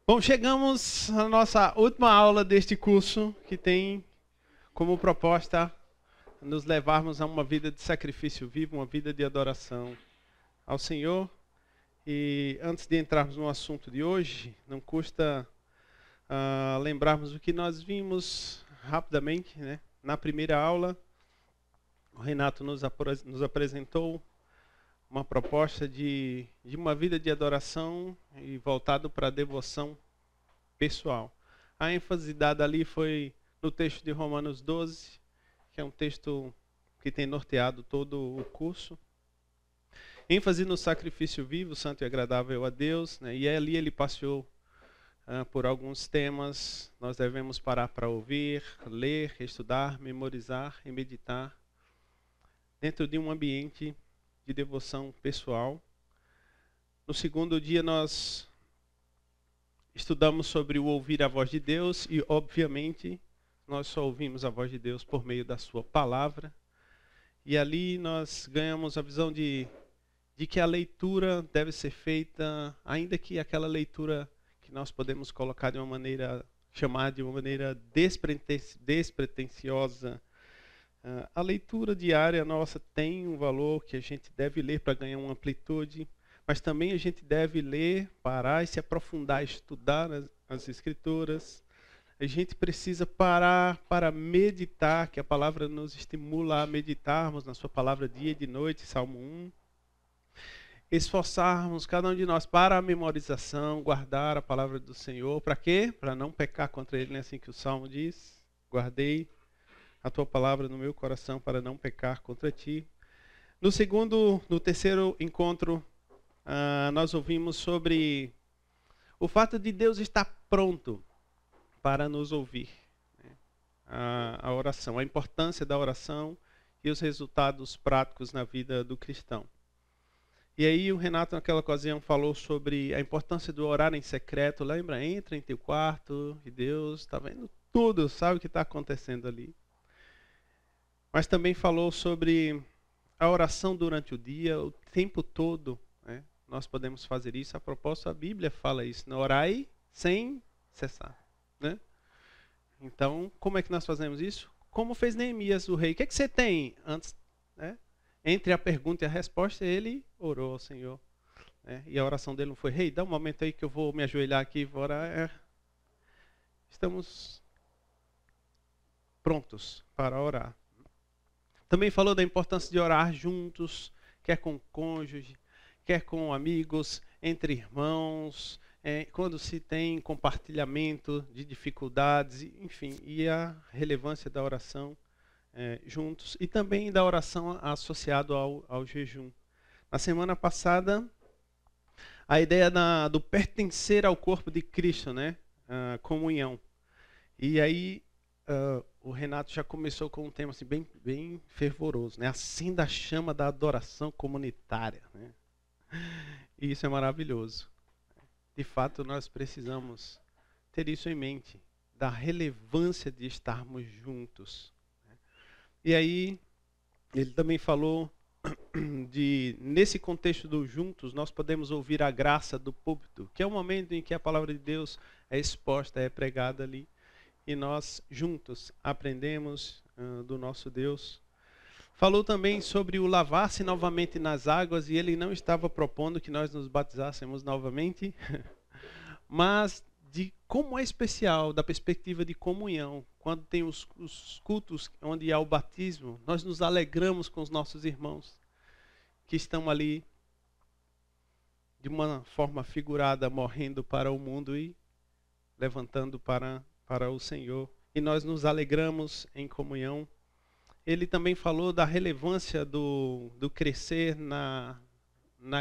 Bom, chegamos à nossa última aula deste curso, que tem como proposta nos levarmos a uma vida de sacrifício vivo, uma vida de adoração ao Senhor. E antes de entrarmos no assunto de hoje, não custa lembrarmos o que nós vimos rapidamente, né? Na primeira aula, o Renato nos apresentou uma proposta de uma vida de adoração e voltado para a devoção pessoal. A ênfase dada ali foi no texto de Romanos 12, que é um texto que tem norteado todo o curso. ênfase no sacrifício vivo, santo e agradável a Deus, né? E ali ele passeou por alguns temas. Nós devemos parar para ouvir, ler, estudar, memorizar e meditar dentro de um ambiente de devoção pessoal. No segundo dia nós estudamos sobre o ouvir a voz de Deus e, obviamente, nós só ouvimos a voz de Deus por meio da sua palavra. E ali nós ganhamos a visão de que a leitura deve ser feita, ainda que aquela leitura que nós podemos colocar de uma maneira, chamar de uma maneira despretensiosa. A leitura diária nossa tem um valor que a gente deve ler para ganhar uma amplitude, mas também a gente deve ler, parar e se aprofundar, estudar as Escrituras. A gente precisa parar para meditar, que a palavra nos estimula a meditarmos na sua palavra dia e de noite, Salmo 1. Esforçarmos cada um de nós para a memorização, guardar a palavra do Senhor. Para quê? Para não pecar contra Ele, não é assim que o Salmo diz? Guardei a tua palavra no meu coração para não pecar contra ti. No terceiro encontro, nós ouvimos sobre o fato de Deus estar pronto para nos ouvir. A oração, a importância da oração e os resultados práticos na vida do cristão. E aí o Renato naquela ocasião falou sobre a importância do orar em secreto. Lembra? Entra em teu quarto e Deus está vendo tudo, sabe o que está acontecendo ali. Mas também falou sobre a oração durante o dia, o tempo todo, né? Nós podemos fazer isso. A propósito, a Bíblia fala isso, né? Orai sem cessar, né? Então, como é que nós fazemos isso? Como fez Neemias, o rei. O que é que você tem antes, né? Entre a pergunta e a resposta, ele orou ao Senhor, né? E a oração dele não foi: rei, dá um momento aí que eu vou me ajoelhar aqui e vou orar. Estamos prontos para orar. Também falou da importância de orar juntos, quer com o cônjuge, quer com amigos, entre irmãos, quando se tem compartilhamento de dificuldades, enfim, e a relevância da oração juntos, e também da oração associado ao jejum. Na semana passada, a ideia do pertencer ao corpo de Cristo, né? Comunhão. E aí o Renato já começou com um tema assim, bem fervoroso, né? Acenda a chama da adoração comunitária, né? E isso é maravilhoso. De fato, nós precisamos ter isso em mente, da relevância de estarmos juntos. E aí, ele também falou nesse contexto do juntos, nós podemos ouvir a graça do púlpito, que é o momento em que a palavra de Deus é exposta, é pregada ali, e nós juntos aprendemos do nosso Deus. Falou também sobre o lavar-se novamente nas águas, e ele não estava propondo que nós nos batizássemos novamente, mas de como é especial, da perspectiva de comunhão. Quando tem os cultos onde há o batismo, nós nos alegramos com os nossos irmãos que estão ali de uma forma figurada, morrendo para o mundo e levantando para o Senhor. E nós nos alegramos em comunhão. Ele também falou da relevância do crescer na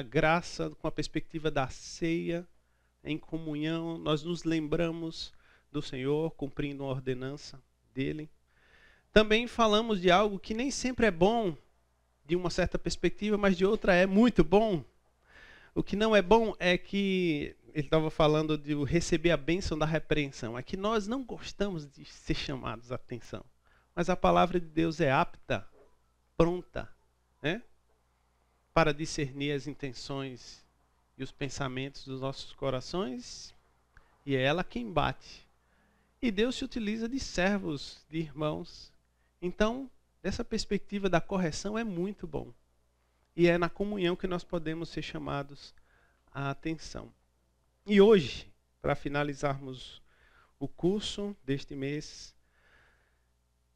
graça, com a perspectiva da ceia, em comunhão. Nós nos lembramos do Senhor, cumprindo uma ordenança dele. Também falamos de algo que nem sempre é bom, de uma certa perspectiva, mas de outra é muito bom. O que não é bom é que, ele estava falando de receber a bênção da repreensão, é que nós não gostamos de ser chamados a atenção. Mas a palavra de Deus é apta, pronta, né? Para discernir as intenções e os pensamentos dos nossos corações E é ela quem bate. E Deus se utiliza de servos, de irmãos. Então, dessa perspectiva da correção é muito bom. E é na comunhão que nós podemos ser chamados à atenção. E hoje, para finalizarmos o curso deste mês,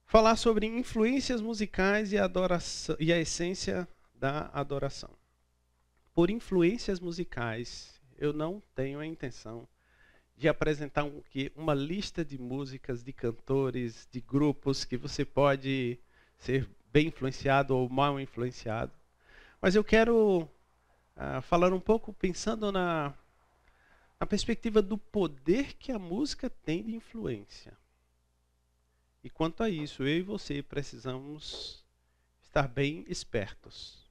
falar sobre influências musicais e adoração, e a essência da adoração. Por influências musicais, eu não tenho a intenção de apresentar uma lista de músicas, de cantores, de grupos que você pode ser bem influenciado ou mal influenciado. Mas eu quero falar um pouco pensando na perspectiva do poder que a música tem de influência. E quanto a isso, eu e você precisamos estar bem espertos.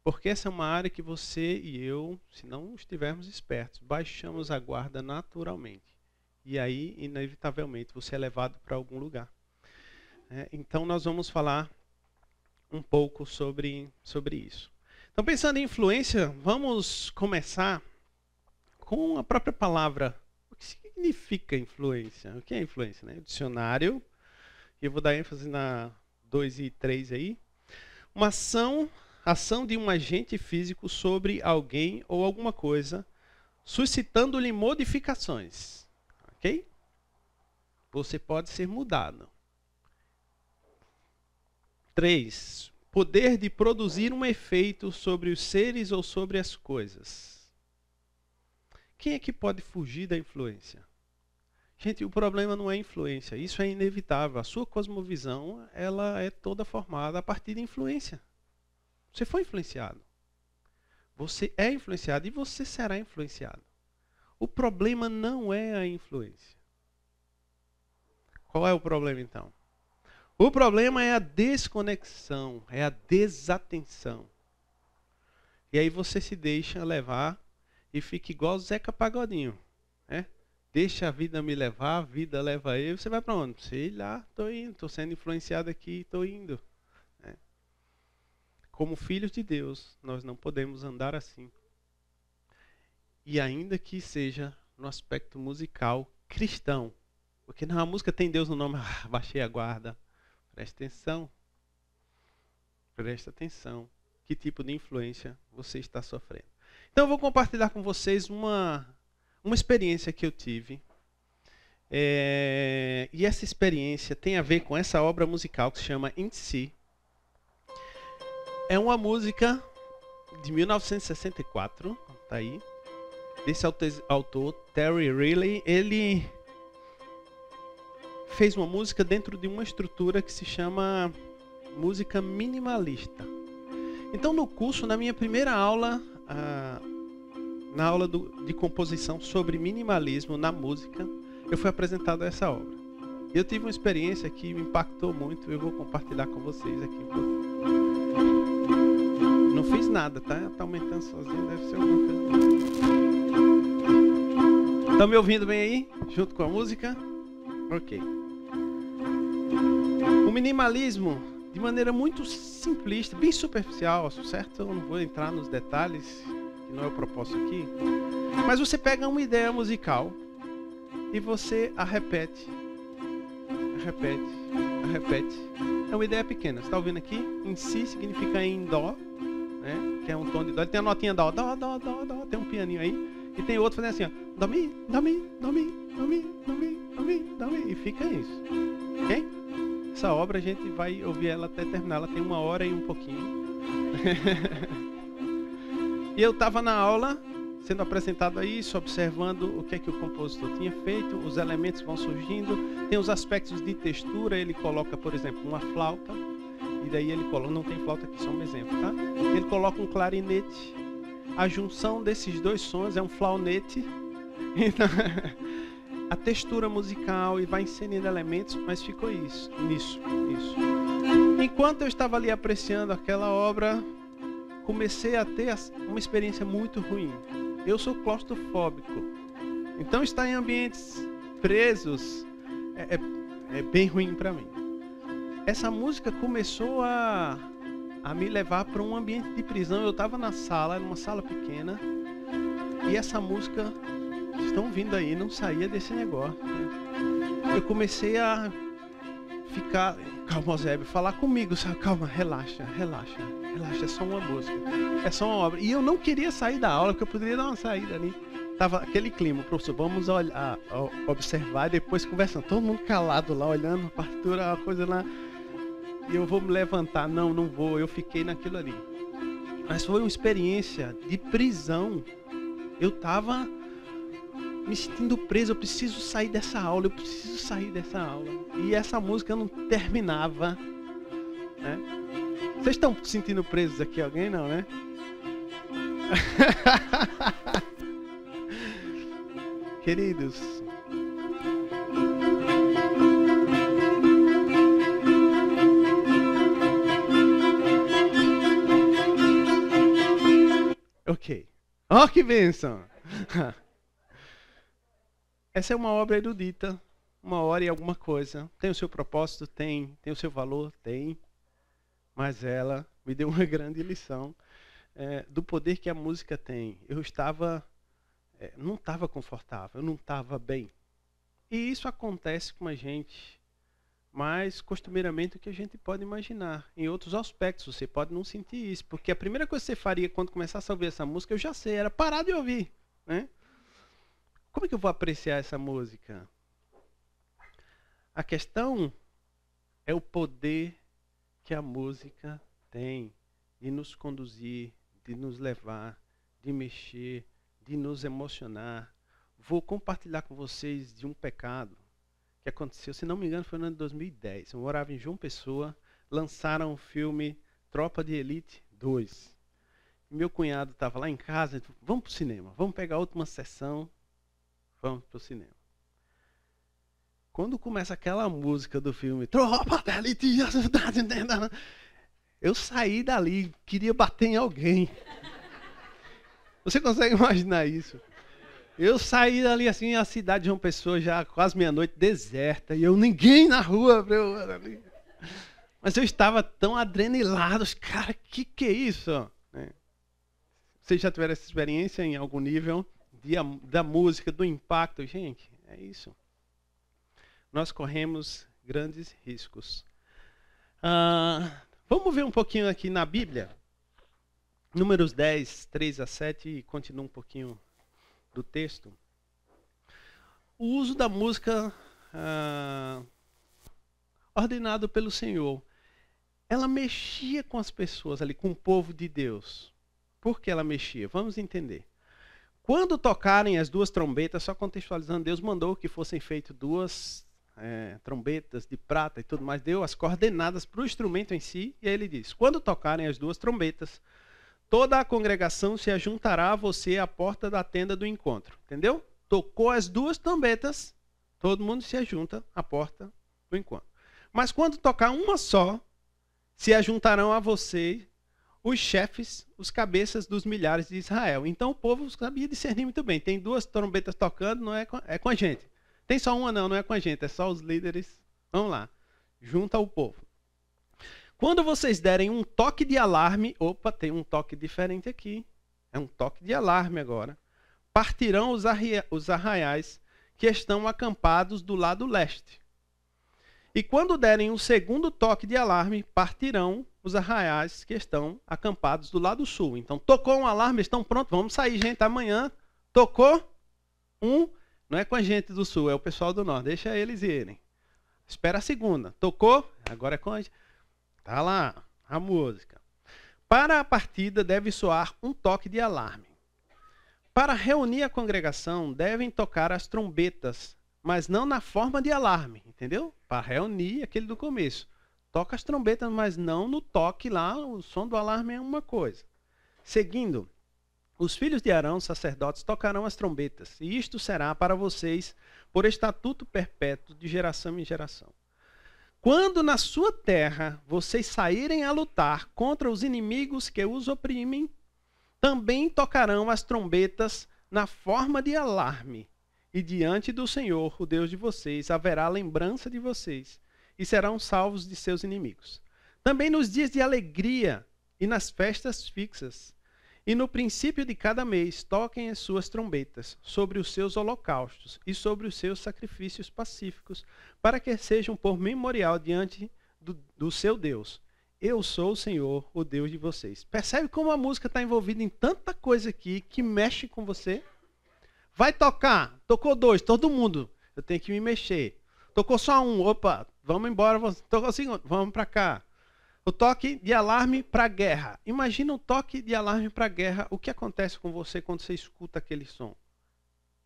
Porque essa é uma área que você e eu, se não estivermos espertos, baixamos a guarda naturalmente. E aí, inevitavelmente, você é levado para algum lugar. Então, nós vamos falar um pouco sobre isso. Então, pensando em influência, vamos começar com a própria palavra. O que significa influência? O que é influência? O dicionário, eu vou dar ênfase na 2 e 3 aí. Uma ação de um agente físico sobre alguém ou alguma coisa, suscitando-lhe modificações. Ok? Você pode ser mudado. 3. Poder de produzir um efeito sobre os seres ou sobre as coisas. Quem é que pode fugir da influência? Gente, o problema não é influência, isso é inevitável. A sua cosmovisão, ela é toda formada a partir de influência. Você foi influenciado. Você é influenciado e você será influenciado. O problema não é a influência. Qual é o problema então? O problema é a desconexão, é a desatenção. E aí você se deixa levar e fica igual o Zeca Pagodinho, né? Deixa a vida me levar, a vida leva eu. Você vai para onde? Sei lá, estou indo, estou sendo influenciado aqui, estou indo. Como filhos de Deus, nós não podemos andar assim. E ainda que seja no aspecto musical cristão. Porque a música tem Deus no nome, baixei a guarda. Presta atenção. Presta atenção. Que tipo de influência você está sofrendo. Então eu vou compartilhar com vocês uma experiência que eu tive. E essa experiência tem a ver com essa obra musical que se chama In Si. É uma música de 1964, tá aí, desse autor, Terry Riley. Ele fez uma música dentro de uma estrutura que se chama música minimalista. Então, no curso, na minha primeira aula, na aula de composição sobre minimalismo na música, eu fui apresentado a essa obra. Eu tive uma experiência que me impactou muito, eu vou compartilhar com vocês aqui um pouco. Não fiz nada, tá? Tá aumentando sozinho, deve ser alguma coisa. Estão me ouvindo bem aí? Junto com a música? Ok. O minimalismo, de maneira muito simplista, bem superficial, certo? Eu não vou entrar nos detalhes, que não é o propósito aqui. Mas você pega uma ideia musical e você a repete. É uma ideia pequena. Você está ouvindo aqui? Em si significa em dó. Né? Que é um tom de dó. Ele tem a notinha dó, dó, dó, dó, dó. Tem um pianinho aí. E tem outro fazendo assim, ó. Dó, mi, dó, mi, dó, mi, dó, mi, dó, mi, dó, mi, dó, mi. E fica isso. Ok? Essa obra a gente vai ouvir ela até terminar. Ela tem 1 hora e um pouquinho. E eu estava na aula, sendo apresentado a isso, observando o que é que o compositor tinha feito. Os elementos vão surgindo. Tem os aspectos de textura. Ele coloca, por exemplo, uma flauta. E daí ele coloca, não tem flauta aqui, só um exemplo, tá? Ele coloca um clarinete. A junção desses dois sons é um flaunete. Então, a textura musical e vai inserindo elementos, mas ficou nisso. Enquanto eu estava ali apreciando aquela obra, comecei a ter uma experiência muito ruim. Eu sou claustrofóbico. Então estar em ambientes presos é bem ruim para mim. Essa música começou a me levar para um ambiente de prisão. Eu estava na sala, era uma sala pequena, e essa música estão vindo aí, não saía desse negócio. Eu comecei a ficar, calma, Eusébio, falar comigo, sabe? Calma, relaxa, é só uma música, é só uma obra. E eu não queria sair da aula, porque eu poderia dar uma saída ali. Tava aquele clima, professor, vamos olhar, observar e depois conversando. Todo mundo calado lá, olhando a partitura, a coisa lá. E eu vou me levantar, não vou, eu fiquei naquilo ali. Mas foi uma experiência de prisão. Eu estava me sentindo preso, eu preciso sair dessa aula, E essa música não terminava, né? Vocês estão se sentindo presos aqui? Alguém não, né? Queridos, ok. Oh, que bênção! Essa é uma obra erudita, 1 hora e alguma coisa. Tem o seu propósito? Tem o seu valor? Tem. Mas ela me deu uma grande lição do poder que a música tem. Eu não estava confortável, eu não estava bem. E isso acontece com a gente mais costumeiramente do que a gente pode imaginar. Em outros aspectos, você pode não sentir isso. Porque a primeira coisa que você faria quando começasse a ouvir essa música, eu já sei, era parar de ouvir, né? Como é que eu vou apreciar essa música? A questão é o poder que a música tem de nos conduzir, de nos levar, de mexer, de nos emocionar. Vou compartilhar com vocês de um pecado que aconteceu, se não me engano, foi no ano de 2010. Eu morava em João Pessoa, lançaram o filme Tropa de Elite 2. Meu cunhado estava lá em casa, vamos para o cinema, vamos pegar a última sessão. Vamos pro cinema. Quando começa aquela música do filme, Tropa da Elite, eu saí dali, queria bater em alguém. Você consegue imaginar isso? Eu saí dali assim, a cidade de João Pessoa já quase meia-noite, deserta, e ninguém na rua. Mas eu estava tão adrenalado, cara, que é isso? Vocês já tiveram essa experiência em algum nível? Da música, do impacto, gente, é isso. Nós corremos grandes riscos. Vamos ver um pouquinho aqui na Bíblia. Números 10, 3 a 7, e continua um pouquinho do texto. O uso da música ordenado pelo Senhor. Ela mexia com as pessoas ali, com o povo de Deus. Por que ela mexia? Vamos entender. Quando tocarem as 2 trombetas, só contextualizando, Deus mandou que fossem feitas 2 trombetas de prata e tudo mais, deu as coordenadas para o instrumento em si, e aí ele diz, quando tocarem as 2 trombetas, toda a congregação se ajuntará a você à porta da tenda do encontro, entendeu? Tocou as 2 trombetas, todo mundo se ajunta à porta do encontro. Mas quando tocar uma só, se ajuntarão a você os chefes, os cabeças dos milhares de Israel. Então o povo sabia discernir muito bem. Tem 2 trombetas tocando, não é com a gente. Tem só uma, não é com a gente, é só os líderes. Vamos lá, junta o povo. Quando vocês derem um toque de alarme, opa, tem um toque diferente aqui. É um toque de alarme agora. Partirão os arraiais que estão acampados do lado leste. E quando derem um segundo toque de alarme, partirão os arraiais que estão acampados do lado sul. Então, tocou um alarme, estão prontos, vamos sair, gente, amanhã. Tocou não é com a gente do sul, é o pessoal do norte, deixa eles irem. Espera a segunda. Tocou, agora é com a gente. Tá lá, a música. Para a partida deve soar um toque de alarme. Para reunir a congregação, devem tocar as trombetas, mas não na forma de alarme, entendeu? Para reunir aquele do começo. Toca as trombetas, mas não no toque lá, o som do alarme é uma coisa. Seguindo, os filhos de Arão, sacerdotes, tocarão as trombetas, e isto será para vocês por estatuto perpétuo de geração em geração. Quando na sua terra vocês saírem a lutar contra os inimigos que os oprimem, também tocarão as trombetas na forma de alarme, e diante do Senhor, o Deus de vocês, haverá lembrança de vocês, e serão salvos de seus inimigos. Também nos dias de alegria e nas festas fixas, E no princípio de cada mês toquem as suas trombetas sobre os seus holocaustos e sobre os seus sacrifícios pacíficos, para que sejam por memorial diante do seu Deus. Eu sou o Senhor, o Deus de vocês. Percebe como a música está envolvida em tanta coisa aqui que mexe com você? Vai tocar, tocou 2, todo mundo, eu tenho que me mexer. Tocou só 1, opa, vamos embora, tocou 5, vamos para cá. O toque de alarme para a guerra. Imagina um toque de alarme para a guerra. O que acontece com você quando você escuta aquele som?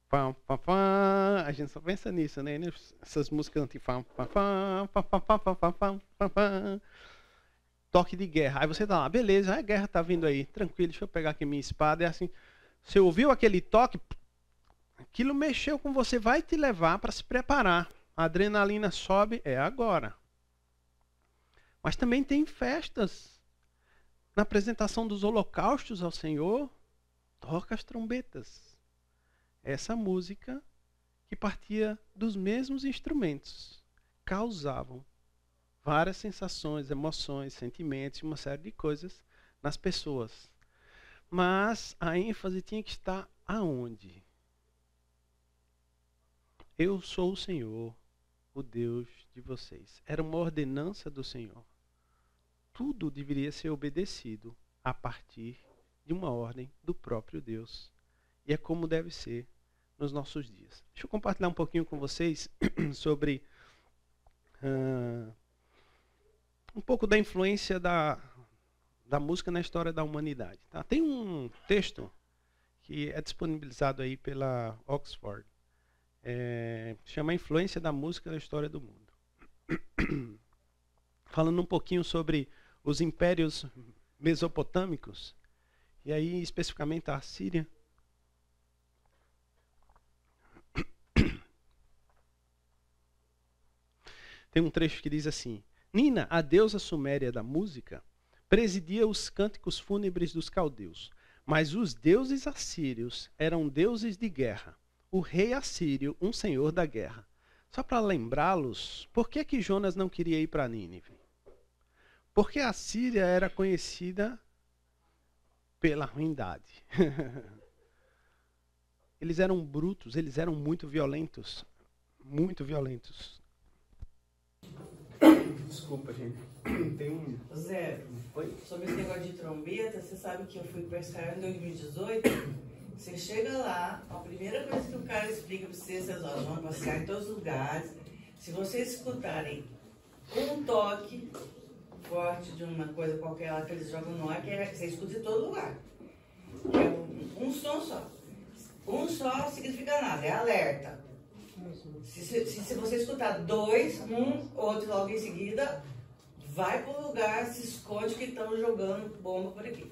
Pam, pam, pam. A gente só pensa nisso, né? Essas músicas anti-pam, pam, pam, pam, pam, pam, pam, pam, pam, pam. Toque de guerra. Aí você tá lá, beleza, a guerra tá vindo aí. Tranquilo, deixa eu pegar aqui minha espada. É assim, você ouviu aquele toque, aquilo mexeu com você, vai te levar para se preparar. A adrenalina sobe, é agora. Mas também tem festas. Na apresentação dos holocaustos ao Senhor, toca as trombetas. Essa música que partia dos mesmos instrumentos causavam várias sensações, emoções, sentimentos, uma série de coisas nas pessoas. Mas a ênfase tinha que estar aonde? Eu sou o Senhor, o Deus de vocês. Era uma ordenança do Senhor. Tudo deveria ser obedecido a partir de uma ordem do próprio Deus. E é como deve ser nos nossos dias. Deixa eu compartilhar um pouquinho com vocês sobre um pouco da influência da música na história da humanidade. Tá? Tem um texto que é disponibilizado aí pela Oxford. Chama A Influência da Música na História do Mundo. Falando um pouquinho sobre os impérios mesopotâmicos, e aí especificamente a Assíria. Tem um trecho que diz assim: Nina, a deusa suméria da música, presidia os cânticos fúnebres dos caldeus, mas os deuses assírios eram deuses de guerra. O rei assírio, um senhor da guerra. Só para lembrá-los, por que Jonas não queria ir para Nínive? Porque a Síria era conhecida pela ruindade. Eles eram brutos, eles eram muito violentos. Muito violentos. Desculpa, gente. Tem um... Zé, sobre esse negócio de trombeta, você sabe que eu fui para Israel em 2018. Você chega lá, a primeira coisa que o cara explica para vocês vão passear em todos os lugares. Se vocês escutarem um toque forte de uma coisa qualquer lá que eles jogam no ar, que você escuta em todo lugar. É um som só. Um só significa nada, é alerta. Se você escutar 2, outro logo em seguida, vai pro lugar, se esconde que estão jogando bomba por aqui.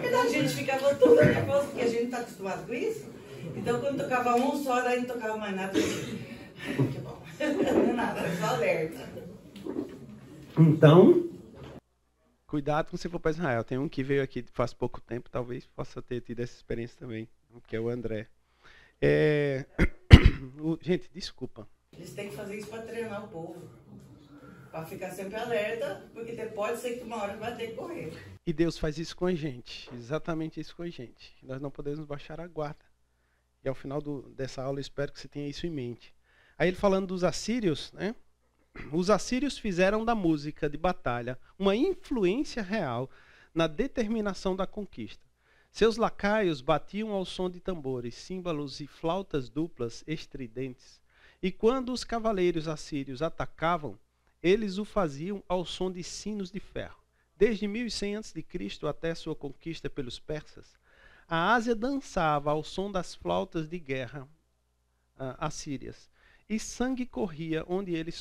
Porque a gente ficava tudo nervoso, porque a gente não está acostumado com isso. Então quando tocava um só, daí não tocava mais nada. Que bom. Não é nada, é só alerta. Então, cuidado quando você for para Israel. Tem um que veio aqui faz pouco tempo, talvez possa ter tido essa experiência também, que é o André. Gente, desculpa. Eles têm que fazer isso para treinar o povo. Para ficar sempre alerta, porque pode ser que uma hora vai ter que correr. E Deus faz isso com a gente, exatamente isso com a gente. Nós não podemos baixar a guarda. E ao final dessa aula eu espero que você tenha isso em mente. Aí ele falando dos assírios, né? Os assírios fizeram da música de batalha uma influência real na determinação da conquista. Seus lacaios batiam ao som de tambores, símbolos e flautas duplas estridentes. E quando os cavaleiros assírios atacavam, eles o faziam ao som de sinos de ferro. Desde 1100 a.C. até sua conquista pelos persas, a Ásia dançava ao som das flautas de guerra assírias, e sangue corria onde elas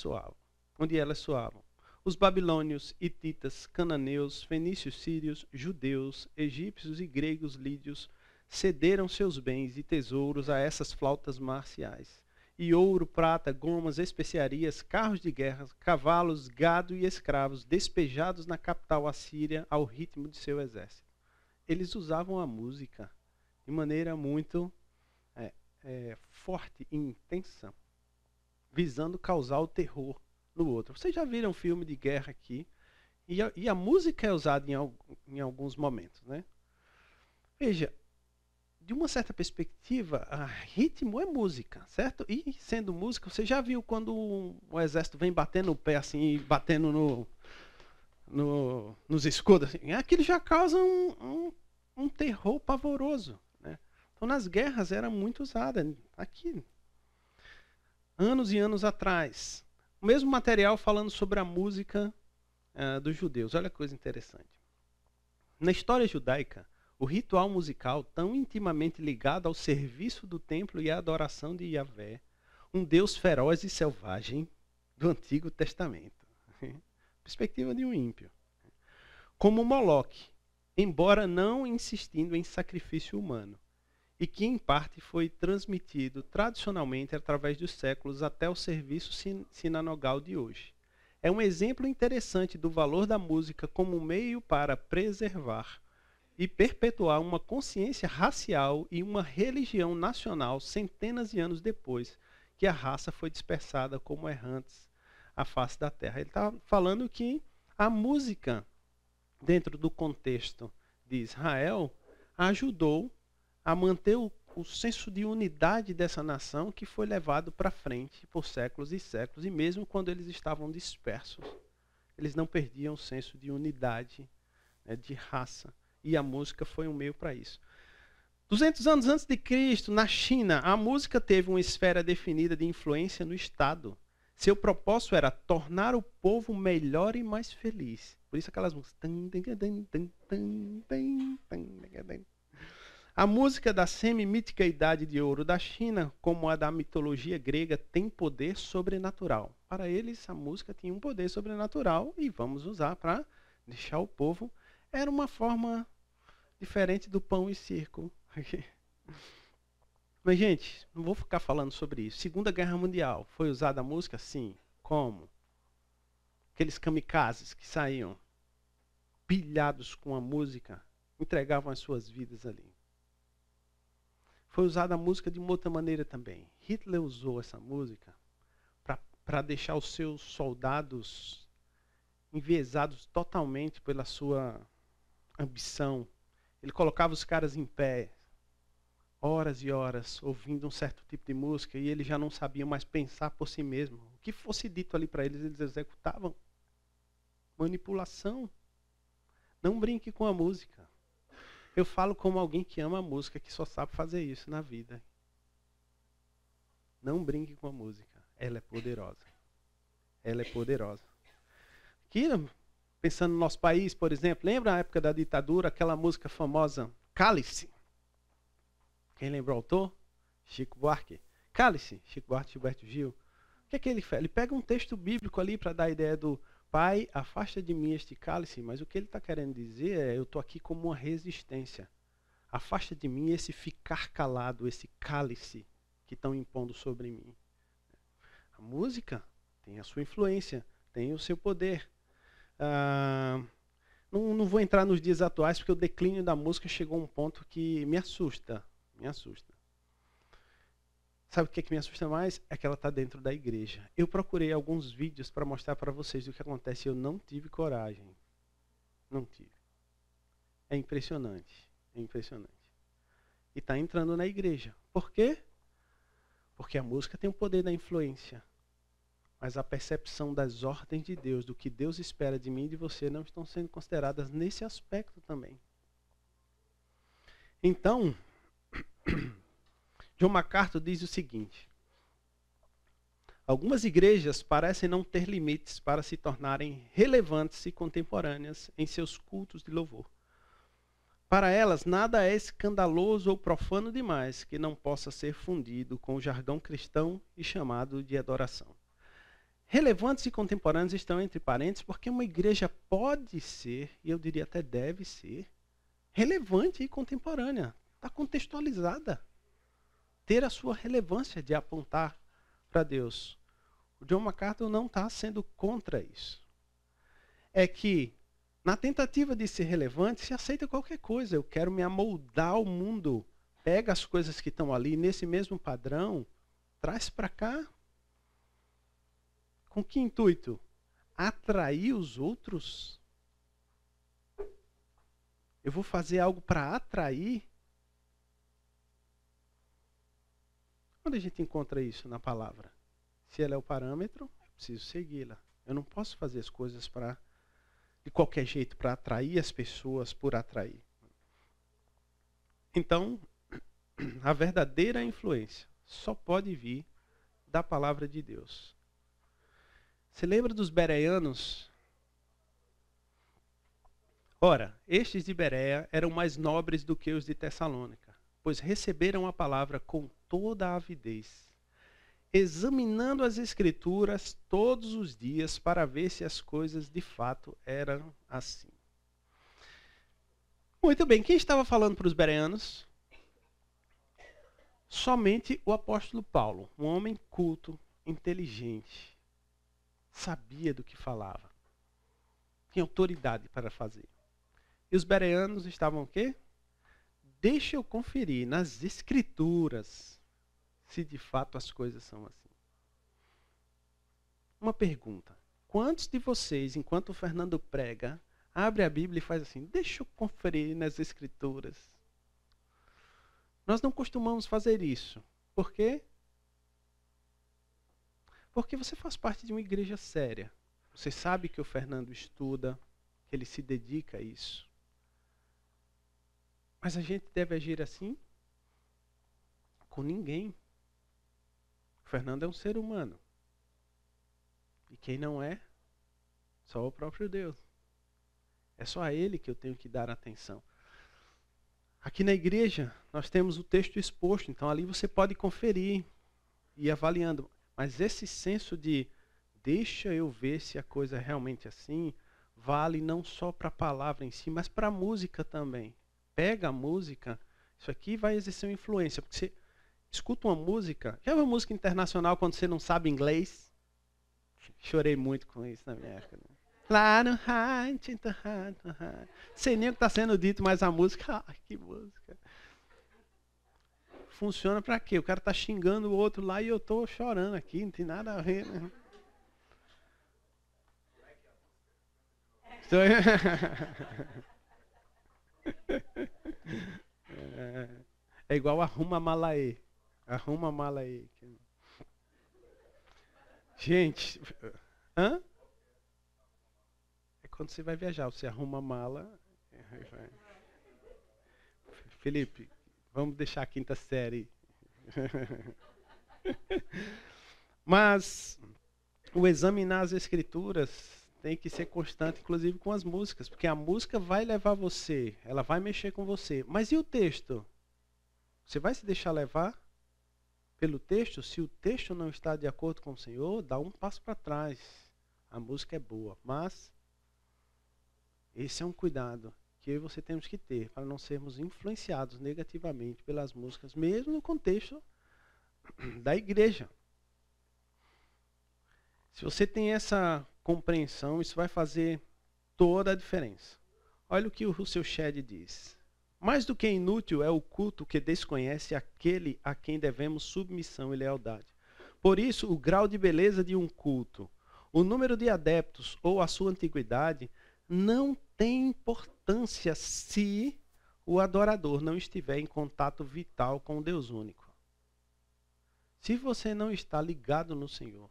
soavam. Os babilônios, hititas, cananeus, fenícios, sírios, judeus, egípcios e gregos lídios cederam seus bens e tesouros a essas flautas marciais. E ouro, prata, gomas, especiarias, carros de guerra, cavalos, gado e escravos despejados na capital assíria ao ritmo de seu exército. Eles usavam a música de maneira muito forte e intensa, visando causar o terror no outro. Vocês já viram filme de guerra aqui? E a música é usada em alguns momentos, né? Veja, de uma certa perspectiva, ritmo é música, certo? E sendo música, você já viu quando o exército vem batendo o pé assim, batendo nos escudos, assim, aquilo já causa um terror pavoroso, né? Então nas guerras era muito usada. Aqui, anos e anos atrás, o mesmo material falando sobre a música dos judeus. Olha que coisa interessante. Na história judaica, o ritual musical, tão intimamente ligado ao serviço do templo e à adoração de Yahvé, um Deus feroz e selvagem do Antigo Testamento. Perspectiva de um ímpio. Como Moloque, embora não insistindo em sacrifício humano, e que em parte foi transmitido tradicionalmente através dos séculos até o serviço sinagogal de hoje. É um exemplo interessante do valor da música como meio para preservar e perpetuar uma consciência racial e uma religião nacional centenas de anos depois que a raça foi dispersada como errantes à face da terra. Ele está falando que a música, dentro do contexto de Israel, ajudou a manter o senso de unidade dessa nação que foi levado para frente por séculos e séculos, e mesmo quando eles estavam dispersos, eles não perdiam o senso de unidade, né, de raça, e a música foi um meio para isso. 200 anos antes de Cristo, na China, a música teve uma esfera definida de influência no Estado. Seu propósito era tornar o povo melhor e mais feliz. Por isso aquelas músicas. A música da semi-mítica Idade de Ouro da China, como a da mitologia grega, tem poder sobrenatural. Para eles, a música tinha um poder sobrenatural e vamos usar para deixar o povo. Era uma forma diferente do pão e circo. Mas, gente, não vou ficar falando sobre isso. Segunda Guerra Mundial, foi usada a música? Sim. Como? Aqueles kamikazes que saíam pilhados com a música, entregavam as suas vidas ali. Foi usada a música de uma outra maneira também. Hitler usou essa música para deixar os seus soldados enviesados totalmente pela sua ambição. Ele colocava os caras em pé, horas e horas, ouvindo um certo tipo de música, e eles já não sabiam mais pensar por si mesmos. O que fosse dito ali para eles, eles executavam. Manipulação. Não brinque com a música. Eu falo como alguém que ama a música, que só sabe fazer isso na vida. Não brinque com a música. Ela é poderosa. Ela é poderosa. Aqui, pensando no nosso país, por exemplo, lembra a época da ditadura, aquela música famosa, Cálice? Quem lembra o autor? Chico Buarque. Cálice, Chico Buarque, Gilberto Gil. O que é que ele faz? Ele pega um texto bíblico ali para dar a ideia do Pai, afasta de mim este cálice, mas o que ele está querendo dizer é, eu estou aqui como uma resistência. Afasta de mim esse ficar calado, esse cálice que estão impondo sobre mim. A música tem a sua influência, tem o seu poder. Não vou entrar nos dias atuais, porque o declínio da música chegou a um ponto que me assusta. Me assusta. Sabe o que me assusta mais? É que ela está dentro da igreja. Eu procurei alguns vídeos para mostrar para vocês o que acontece e eu não tive coragem. Não tive. É impressionante. É impressionante. E está entrando na igreja. Por quê? Porque a música tem o poder da influência. Mas a percepção das ordens de Deus, do que Deus espera de mim e de você, não estão sendo consideradas nesse aspecto também. Então, John MacArthur diz o seguinte: algumas igrejas parecem não ter limites para se tornarem relevantes e contemporâneas em seus cultos de louvor. Para elas, nada é escandaloso ou profano demais que não possa ser fundido com o jargão cristão e chamado de adoração. Relevantes e contemporâneos estão entre parênteses porque uma igreja pode ser, e eu diria até deve ser, relevante e contemporânea. Está contextualizada. Ter a sua relevância de apontar para Deus. O John MacArthur não está sendo contra isso. É que, na tentativa de ser relevante, se aceita qualquer coisa. Eu quero me amoldar ao mundo. Pega as coisas que estão ali, nesse mesmo padrão, traz para cá. Com que intuito? Atrair os outros? Eu vou fazer algo para atrair? Onde a gente encontra isso na palavra? Se ela é o parâmetro, eu preciso segui-la. Eu não posso fazer as coisas de qualquer jeito para atrair as pessoas por atrair. Então, a verdadeira influência só pode vir da palavra de Deus. Você lembra dos bereanos? Ora, estes de Bereia eram mais nobres do que os de Tessalônica, pois receberam a palavra com toda a avidez, examinando as Escrituras todos os dias para ver se as coisas de fato eram assim. Muito bem, quem estava falando para os bereanos? Somente o apóstolo Paulo, um homem culto, inteligente, sabia do que falava, tinha autoridade para fazer. E os bereanos estavam o quê? Deixa eu conferir nas Escrituras se de fato as coisas são assim. Uma pergunta. Quantos de vocês, enquanto o Fernando prega, abre a Bíblia e faz assim, deixa eu conferir nas Escrituras? Nós não costumamos fazer isso. Por quê? Porque você faz parte de uma igreja séria. Você sabe que o Fernando estuda, que ele se dedica a isso. Mas a gente deve agir assim com ninguém. O Fernando é um ser humano. E quem não é, só o próprio Deus. É só a Ele que eu tenho que dar atenção. Aqui na igreja, nós temos o texto exposto, então ali você pode conferir e ir avaliando. Mas esse senso de, deixa eu ver se a coisa é realmente assim, vale não só para a palavra em si, mas para a música também. Pega a música, isso aqui vai exercer uma influência. Porque você escuta uma música, já viu música internacional quando você não sabe inglês? Chorei muito com isso na minha época. Lá no rádio, sei nem o que está sendo dito, mas a música, que música. Funciona para quê? O cara está xingando o outro lá e eu estou chorando aqui, não tem nada a ver, né? É igual arruma mala aí. Arruma mala aí. Gente, hã? É quando você vai viajar, você arruma a mala. Felipe, vamos deixar a quinta série. Mas o examinar as Escrituras tem que ser constante, inclusive com as músicas, porque a música vai levar você, ela vai mexer com você. Mas e o texto? Você vai se deixar levar pelo texto? Se o texto não está de acordo com o Senhor, dá um passo para trás. A música é boa, mas esse é um cuidado que eu e você temos que ter para não sermos influenciados negativamente pelas músicas, mesmo no contexto da igreja. Se você tem essa compreensão, isso vai fazer toda a diferença. Olha o que o Russell Shedd diz. Mais do que inútil é o culto que desconhece aquele a quem devemos submissão e lealdade. Por isso, o grau de beleza de um culto, o número de adeptos ou a sua antiguidade não tem importância se o adorador não estiver em contato vital com o Deus único. Se você não está ligado no Senhor,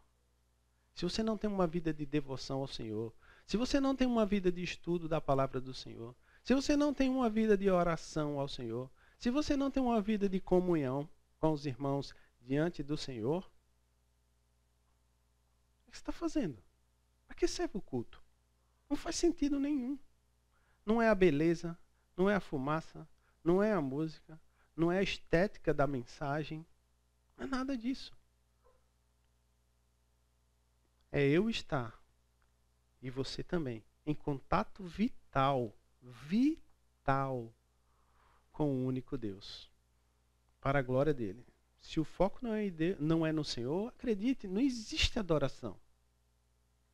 se você não tem uma vida de devoção ao Senhor, se você não tem uma vida de estudo da palavra do Senhor, se você não tem uma vida de oração ao Senhor, se você não tem uma vida de comunhão com os irmãos diante do Senhor, o que você está fazendo? Para que serve o culto? Não faz sentido nenhum. Não é a beleza, não é a fumaça, não é a música, não é a estética da mensagem, não é nada disso. É eu estar, e você também, em contato vital com o único Deus, para a glória dele. Se o foco não é no Senhor, acredite, não existe adoração.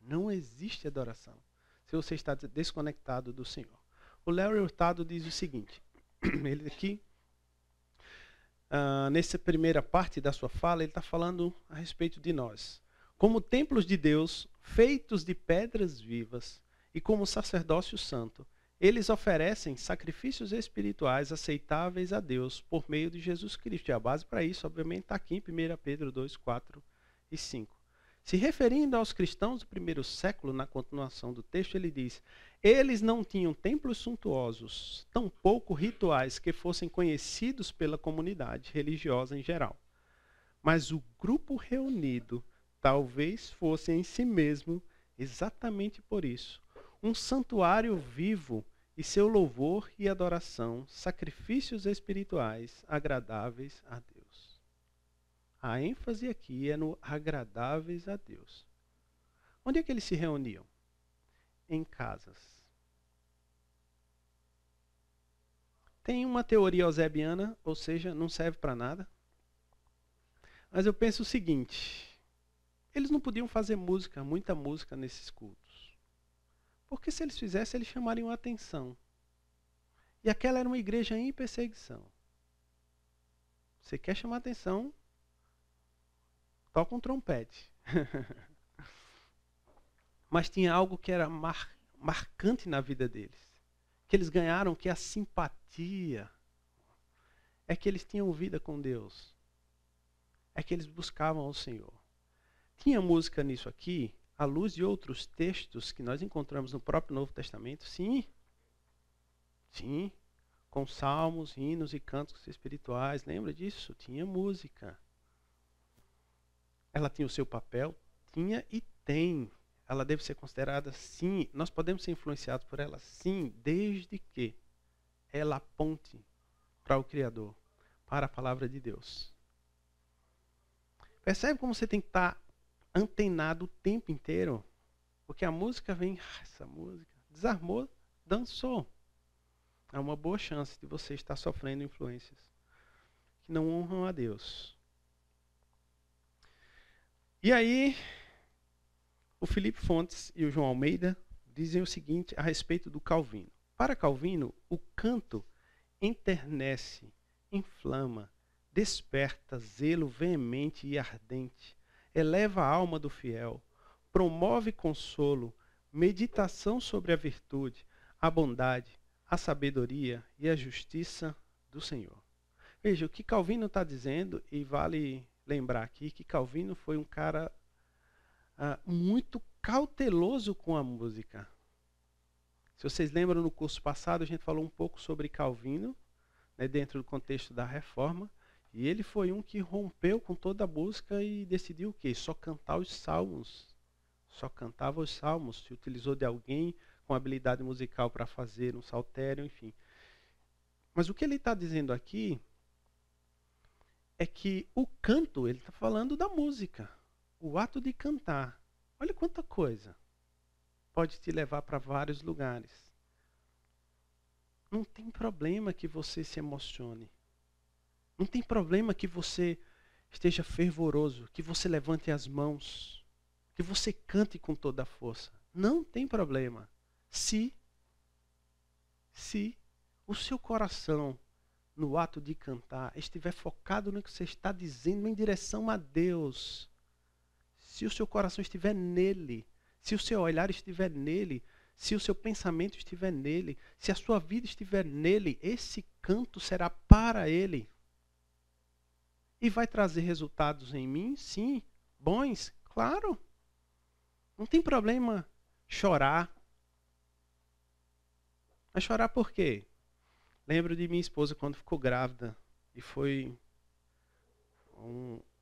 Não existe adoração se você está desconectado do Senhor. O Larry Hurtado diz o seguinte, ele aqui, nessa primeira parte da sua fala, ele está falando a respeito de nós. Como templos de Deus, feitos de pedras vivas, e como sacerdócio santo, Eles oferecem sacrifícios espirituais aceitáveis a Deus por meio de Jesus Cristo. E a base para isso, obviamente, está aqui em 1 Pedro 2, 4 e 5. Se referindo aos cristãos do primeiro século, na continuação do texto, ele diz: eles não tinham templos suntuosos, tampouco rituais que fossem conhecidos pela comunidade religiosa em geral. Mas o grupo reunido talvez fosse em si mesmo, exatamente por isso, um santuário vivo e seu louvor e adoração, sacrifícios espirituais agradáveis a Deus. A ênfase aqui é no agradáveis a Deus. Onde é que eles se reuniam? Em casas. Tem uma teoria eusebiana, ou seja, não serve para nada. Mas eu penso o seguinte: eles não podiam fazer música, muita música nesses cultos. Porque se eles fizessem, eles chamariam a atenção. E aquela era uma igreja em perseguição. Você quer chamar a atenção? Toca um trompete. Mas tinha algo que era marcante na vida deles. Que eles ganharam, que é a simpatia. É que eles tinham vida com Deus. É que eles buscavam o Senhor. Tinha música nisso aqui, à luz de outros textos que nós encontramos no próprio Novo Testamento? Sim. Sim. Com salmos, hinos e cantos espirituais. Lembra disso? Tinha música. Ela tinha o seu papel? Tinha e tem. Ela deve ser considerada, sim. Nós podemos ser influenciados por ela? Sim. Desde que ela aponte para o Criador, para a palavra de Deus. Percebe como você tem que estar antenado o tempo inteiro? Porque a música vem, essa música desarmou, dançou. Há uma boa chance de você estar sofrendo influências que não honram a Deus. E aí, o Felipe Fontes e o João Almeida dizem o seguinte a respeito do Calvino. Para Calvino, o canto enternece, inflama, desperta zelo veemente e ardente, eleva a alma do fiel, promove consolo, meditação sobre a virtude, a bondade, a sabedoria e a justiça do Senhor. Veja, o que Calvino está dizendo, e vale lembrar aqui que Calvino foi um cara muito cauteloso com a música. Se vocês lembram, no curso passado a gente falou um pouco sobre Calvino, né, dentro do contexto da Reforma, e ele foi um que rompeu com toda a música e decidiu o quê? Só cantar os salmos. Só cantava os salmos. Se utilizou de alguém com habilidade musical para fazer um saltério, enfim. Mas o que ele está dizendo aqui é que o canto, ele está falando da música. O ato de cantar. Olha quanta coisa. Pode te levar para vários lugares. Não tem problema que você se emocione. Não tem problema que você esteja fervoroso, que você levante as mãos, que você cante com toda a força. Não tem problema. Se o seu coração, no ato de cantar, estiver focado no que você está dizendo em direção a Deus, se o seu coração estiver nele, se o seu olhar estiver nele, se o seu pensamento estiver nele, se a sua vida estiver nele, esse canto será para ele. E vai trazer resultados em mim? Sim. Bons? Claro. Não tem problema chorar. Mas chorar por quê? Lembro de minha esposa quando ficou grávida. E foi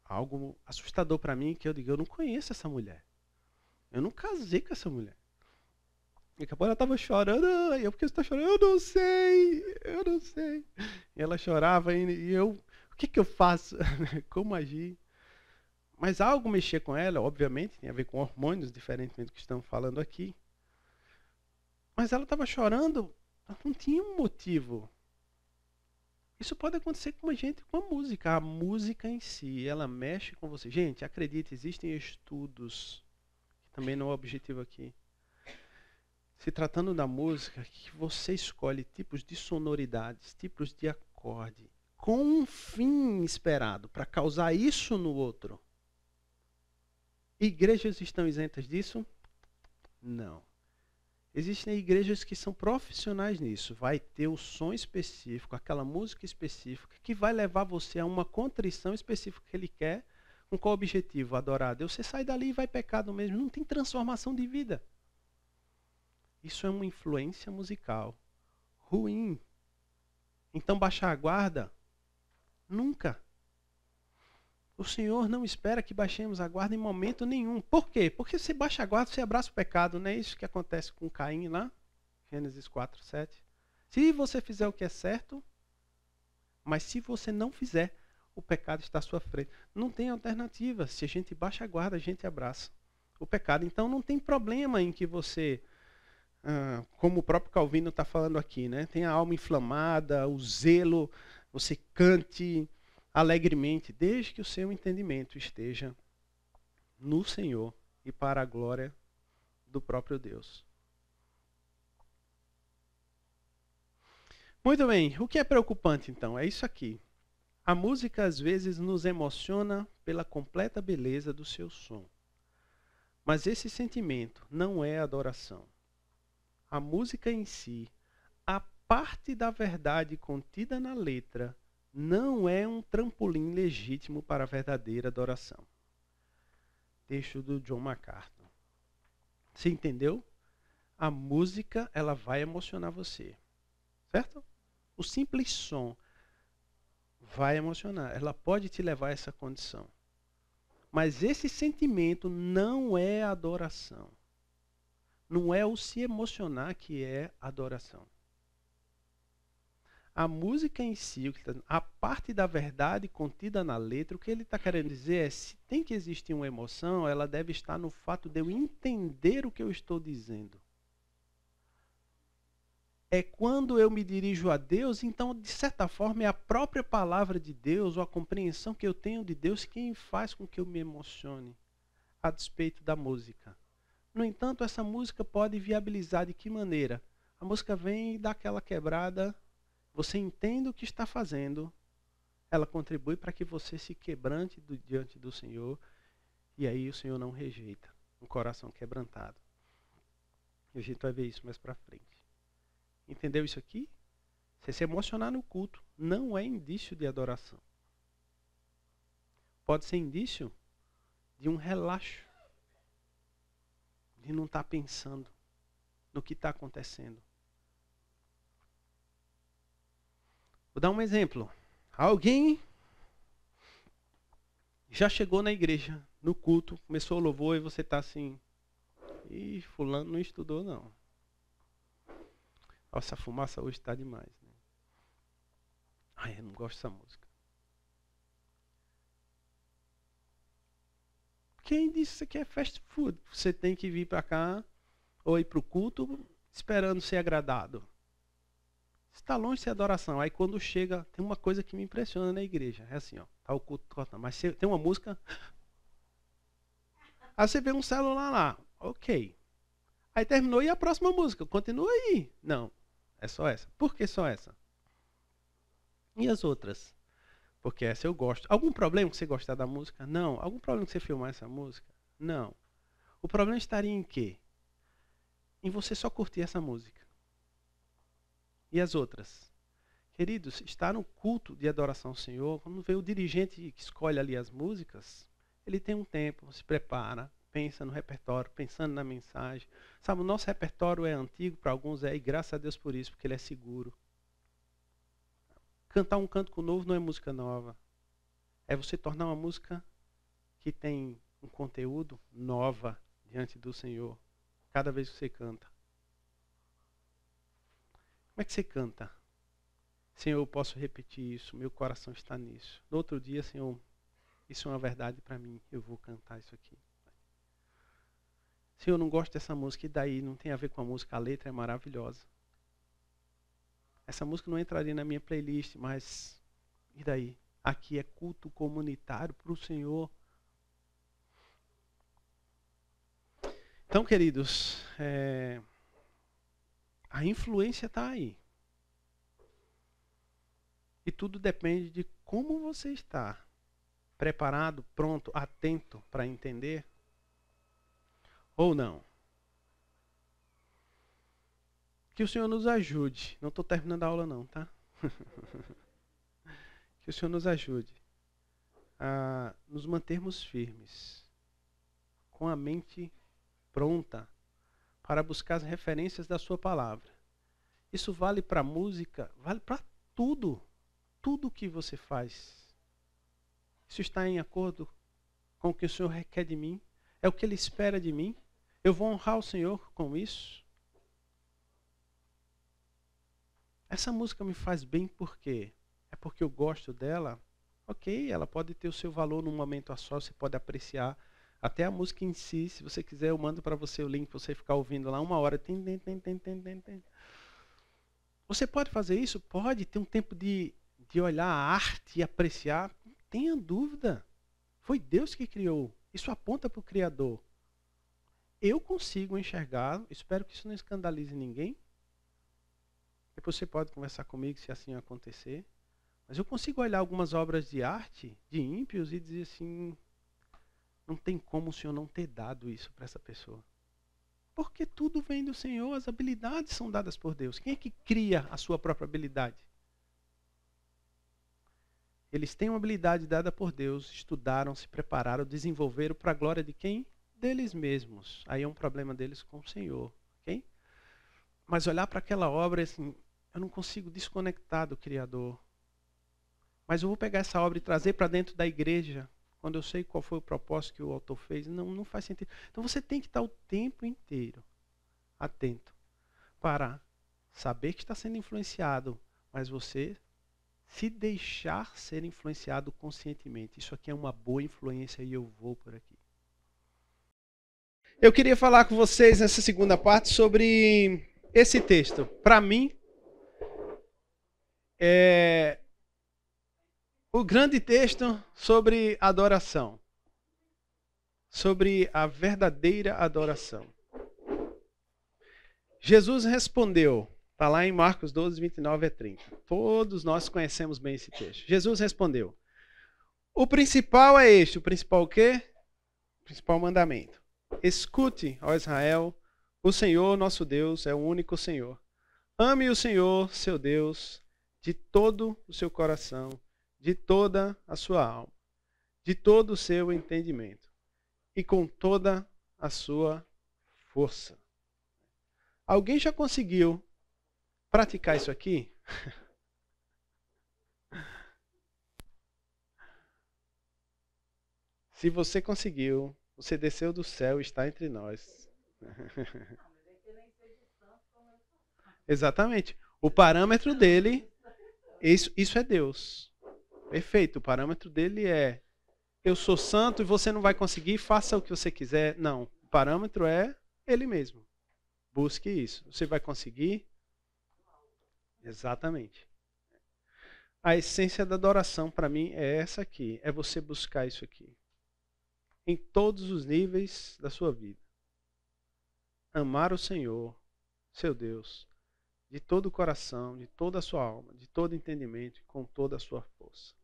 algo assustador para mim, que eu digo, eu não conheço essa mulher. Eu não casei com essa mulher. E daqui a pouco ela estava chorando. E eu, por que você está chorando? Eu não sei. E ela chorava e eu... O que eu faço? Como agir? Mas algo mexer com ela, obviamente, tem a ver com hormônios, diferentemente do que estamos falando aqui. Mas ela estava chorando, não tinha um motivo. Isso pode acontecer com a gente, com a música. A música em si, ela mexe com você. Gente, acredite, existem estudos, que também não é o objetivo aqui. Se tratando da música, que você escolhe tipos de sonoridades, tipos de acorde, com um fim esperado, para causar isso no outro. Igrejas estão isentas disso? Não. Existem igrejas que são profissionais nisso. Vai ter o som específico, aquela música específica, que vai levar você a uma contrição específica que ele quer. Com qual objetivo? Adorar a Deus. Você sai dali e vai pecar do mesmo. Não tem transformação de vida. Isso é uma influência musical ruim. Então baixar a guarda? Nunca. O Senhor não espera que baixemos a guarda em momento nenhum. Por quê? Porque você baixa a guarda, você abraça o pecado. Não é isso que acontece com Caim lá? Gênesis 4, 7. Se você fizer o que é certo, mas se você não fizer, o pecado está à sua frente. Não tem alternativa. Se a gente baixa a guarda, a gente abraça o pecado. Então não tem problema em que você, como o próprio Calvino está falando aqui, né? Tem a alma inflamada, o zelo, você cante alegremente, desde que o seu entendimento esteja no Senhor e para a glória do próprio Deus. Muito bem, o que é preocupante então? É isso aqui. A música às vezes nos emociona pela completa beleza do seu som. Mas esse sentimento não é adoração. A música em si, a parte da verdade contida na letra, não é um trampolim legítimo para a verdadeira adoração. Texto do John MacArthur. Você entendeu? A música, ela vai emocionar você. Certo? O simples som vai emocionar. Ela pode te levar a essa condição. Mas esse sentimento não é adoração. Não é o se emocionar que é adoração. A música em si, a parte da verdade contida na letra, o que ele está querendo dizer é, se tem que existir uma emoção, ela deve estar no fato de eu entender o que eu estou dizendo. É quando eu me dirijo a Deus, então, de certa forma, é a própria palavra de Deus, ou a compreensão que eu tenho de Deus, quem faz com que eu me emocione, a despeito da música. No entanto, essa música pode viabilizar de que maneira? A música vem e dá aquela quebrada, você entende o que está fazendo, ela contribui para que você se quebrante diante do Senhor, e aí o Senhor não rejeita um coração quebrantado. E a gente vai ver isso mais para frente. Entendeu isso aqui? Você se emocionar no culto não é indício de adoração. Pode ser indício de um relaxo, de não estar pensando no que está acontecendo. Vou dar um exemplo. Alguém já chegou na igreja, no culto, começou o louvor e você está assim, ih, fulano não estudou não. Nossa, a fumaça hoje está demais. Né? Ai, eu não gosto dessa música. Quem disse que é fast food? Você tem que vir para cá ou ir para o culto esperando ser agradado. Está longe de ser adoração. Aí quando chega, tem uma coisa que me impressiona na igreja. É assim, ó, tá o culto cortando, mas tem uma música. Aí você vê um celular lá, ok. Aí terminou e a próxima música, continua aí. Não, é só essa. Por que só essa? E as outras? Porque essa eu gosto. Algum problema que você gostar da música? Não. Algum problema que você filmar essa música? Não. O problema estaria em quê? Em você só curtir essa música. E as outras? Queridos, estar no culto de adoração ao Senhor, quando vê o dirigente que escolhe ali as músicas, ele tem um tempo, se prepara, pensa no repertório, pensando na mensagem. Sabe, o nosso repertório é antigo, para alguns é, e graças a Deus por isso, porque ele é seguro. Cantar um cântico novo não é música nova. É você tornar uma música que tem um conteúdo nova diante do Senhor, cada vez que você canta. Como é que você canta? Senhor, eu posso repetir isso, meu coração está nisso. No outro dia, Senhor, isso é uma verdade para mim, eu vou cantar isso aqui. Senhor, eu não gosto dessa música, e daí? Não tem a ver com a música, a letra é maravilhosa. Essa música não entraria na minha playlist, mas e daí? Aqui é culto comunitário para o Senhor. Então, queridos, a influência está aí. E tudo depende de como você está. Preparado, pronto, atento para entender? Ou não? Que o Senhor nos ajude. Não estou terminando a aula não, tá? Que o Senhor nos ajude a nos mantermos firmes, com a mente pronta para buscar as referências da sua palavra. Isso vale para a música, vale para tudo. Tudo que você faz. Isso está em acordo com o que o Senhor requer de mim? É o que Ele espera de mim? Eu vou honrar o Senhor com isso? Essa música me faz bem por quê? É porque eu gosto dela? Ok, ela pode ter o seu valor num momento a só, você pode apreciar. Até a música em si, se você quiser, eu mando para você o link para você ficar ouvindo lá 1 hora. Você pode fazer isso? Pode ter um tempo de olhar a arte e apreciar. Não tenha dúvida. Foi Deus que criou. Isso aponta para o Criador. Eu consigo enxergar, espero que isso não escandalize ninguém. Depois você pode conversar comigo se assim acontecer. Mas eu consigo olhar algumas obras de arte de ímpios e dizer assim, não tem como o Senhor não ter dado isso para essa pessoa. Porque tudo vem do Senhor, as habilidades são dadas por Deus. Quem é que cria a sua própria habilidade? Eles têm uma habilidade dada por Deus, estudaram, se prepararam, desenvolveram para a glória de quem? Deles mesmos. Aí é um problema deles com o Senhor. Okay? Mas olhar para aquela obra, assim, eu não consigo desconectar do Criador. Mas eu vou pegar essa obra e trazer para dentro da igreja, quando eu sei qual foi o propósito que o autor fez. Não faz sentido. Então você tem que estar o tempo inteiro atento para saber que está sendo influenciado, mas você se deixar ser influenciado conscientemente. Isso aqui é uma boa influência e eu vou por aqui. Eu queria falar com vocês nessa segunda parte sobre esse texto. Para mim, é o grande texto sobre adoração. Sobre a verdadeira adoração. Jesus respondeu, está lá em Marcos 12, 29 a 30. Todos nós conhecemos bem esse texto. Jesus respondeu, o principal é este. O principal o quê? O principal mandamento. Escute, ó Israel, o Senhor nosso Deus é o único Senhor. Ame o Senhor, seu Deus, de todo o seu coração, de toda a sua alma, de todo o seu entendimento e com toda a sua força. Alguém já conseguiu praticar isso aqui? Se você conseguiu, você desceu do céu e está entre nós. Exatamente. O parâmetro dele, isso é Deus. Perfeito. O parâmetro dele é, eu sou santo e você não vai conseguir, faça o que você quiser. Não. O parâmetro é ele mesmo. Busque isso. Você vai conseguir? Exatamente. A essência da adoração para mim é essa aqui. É você buscar isso aqui. Em todos os níveis da sua vida. Amar o Senhor, seu Deus, de todo o coração, de toda a sua alma, de todo entendimento, com toda a sua força.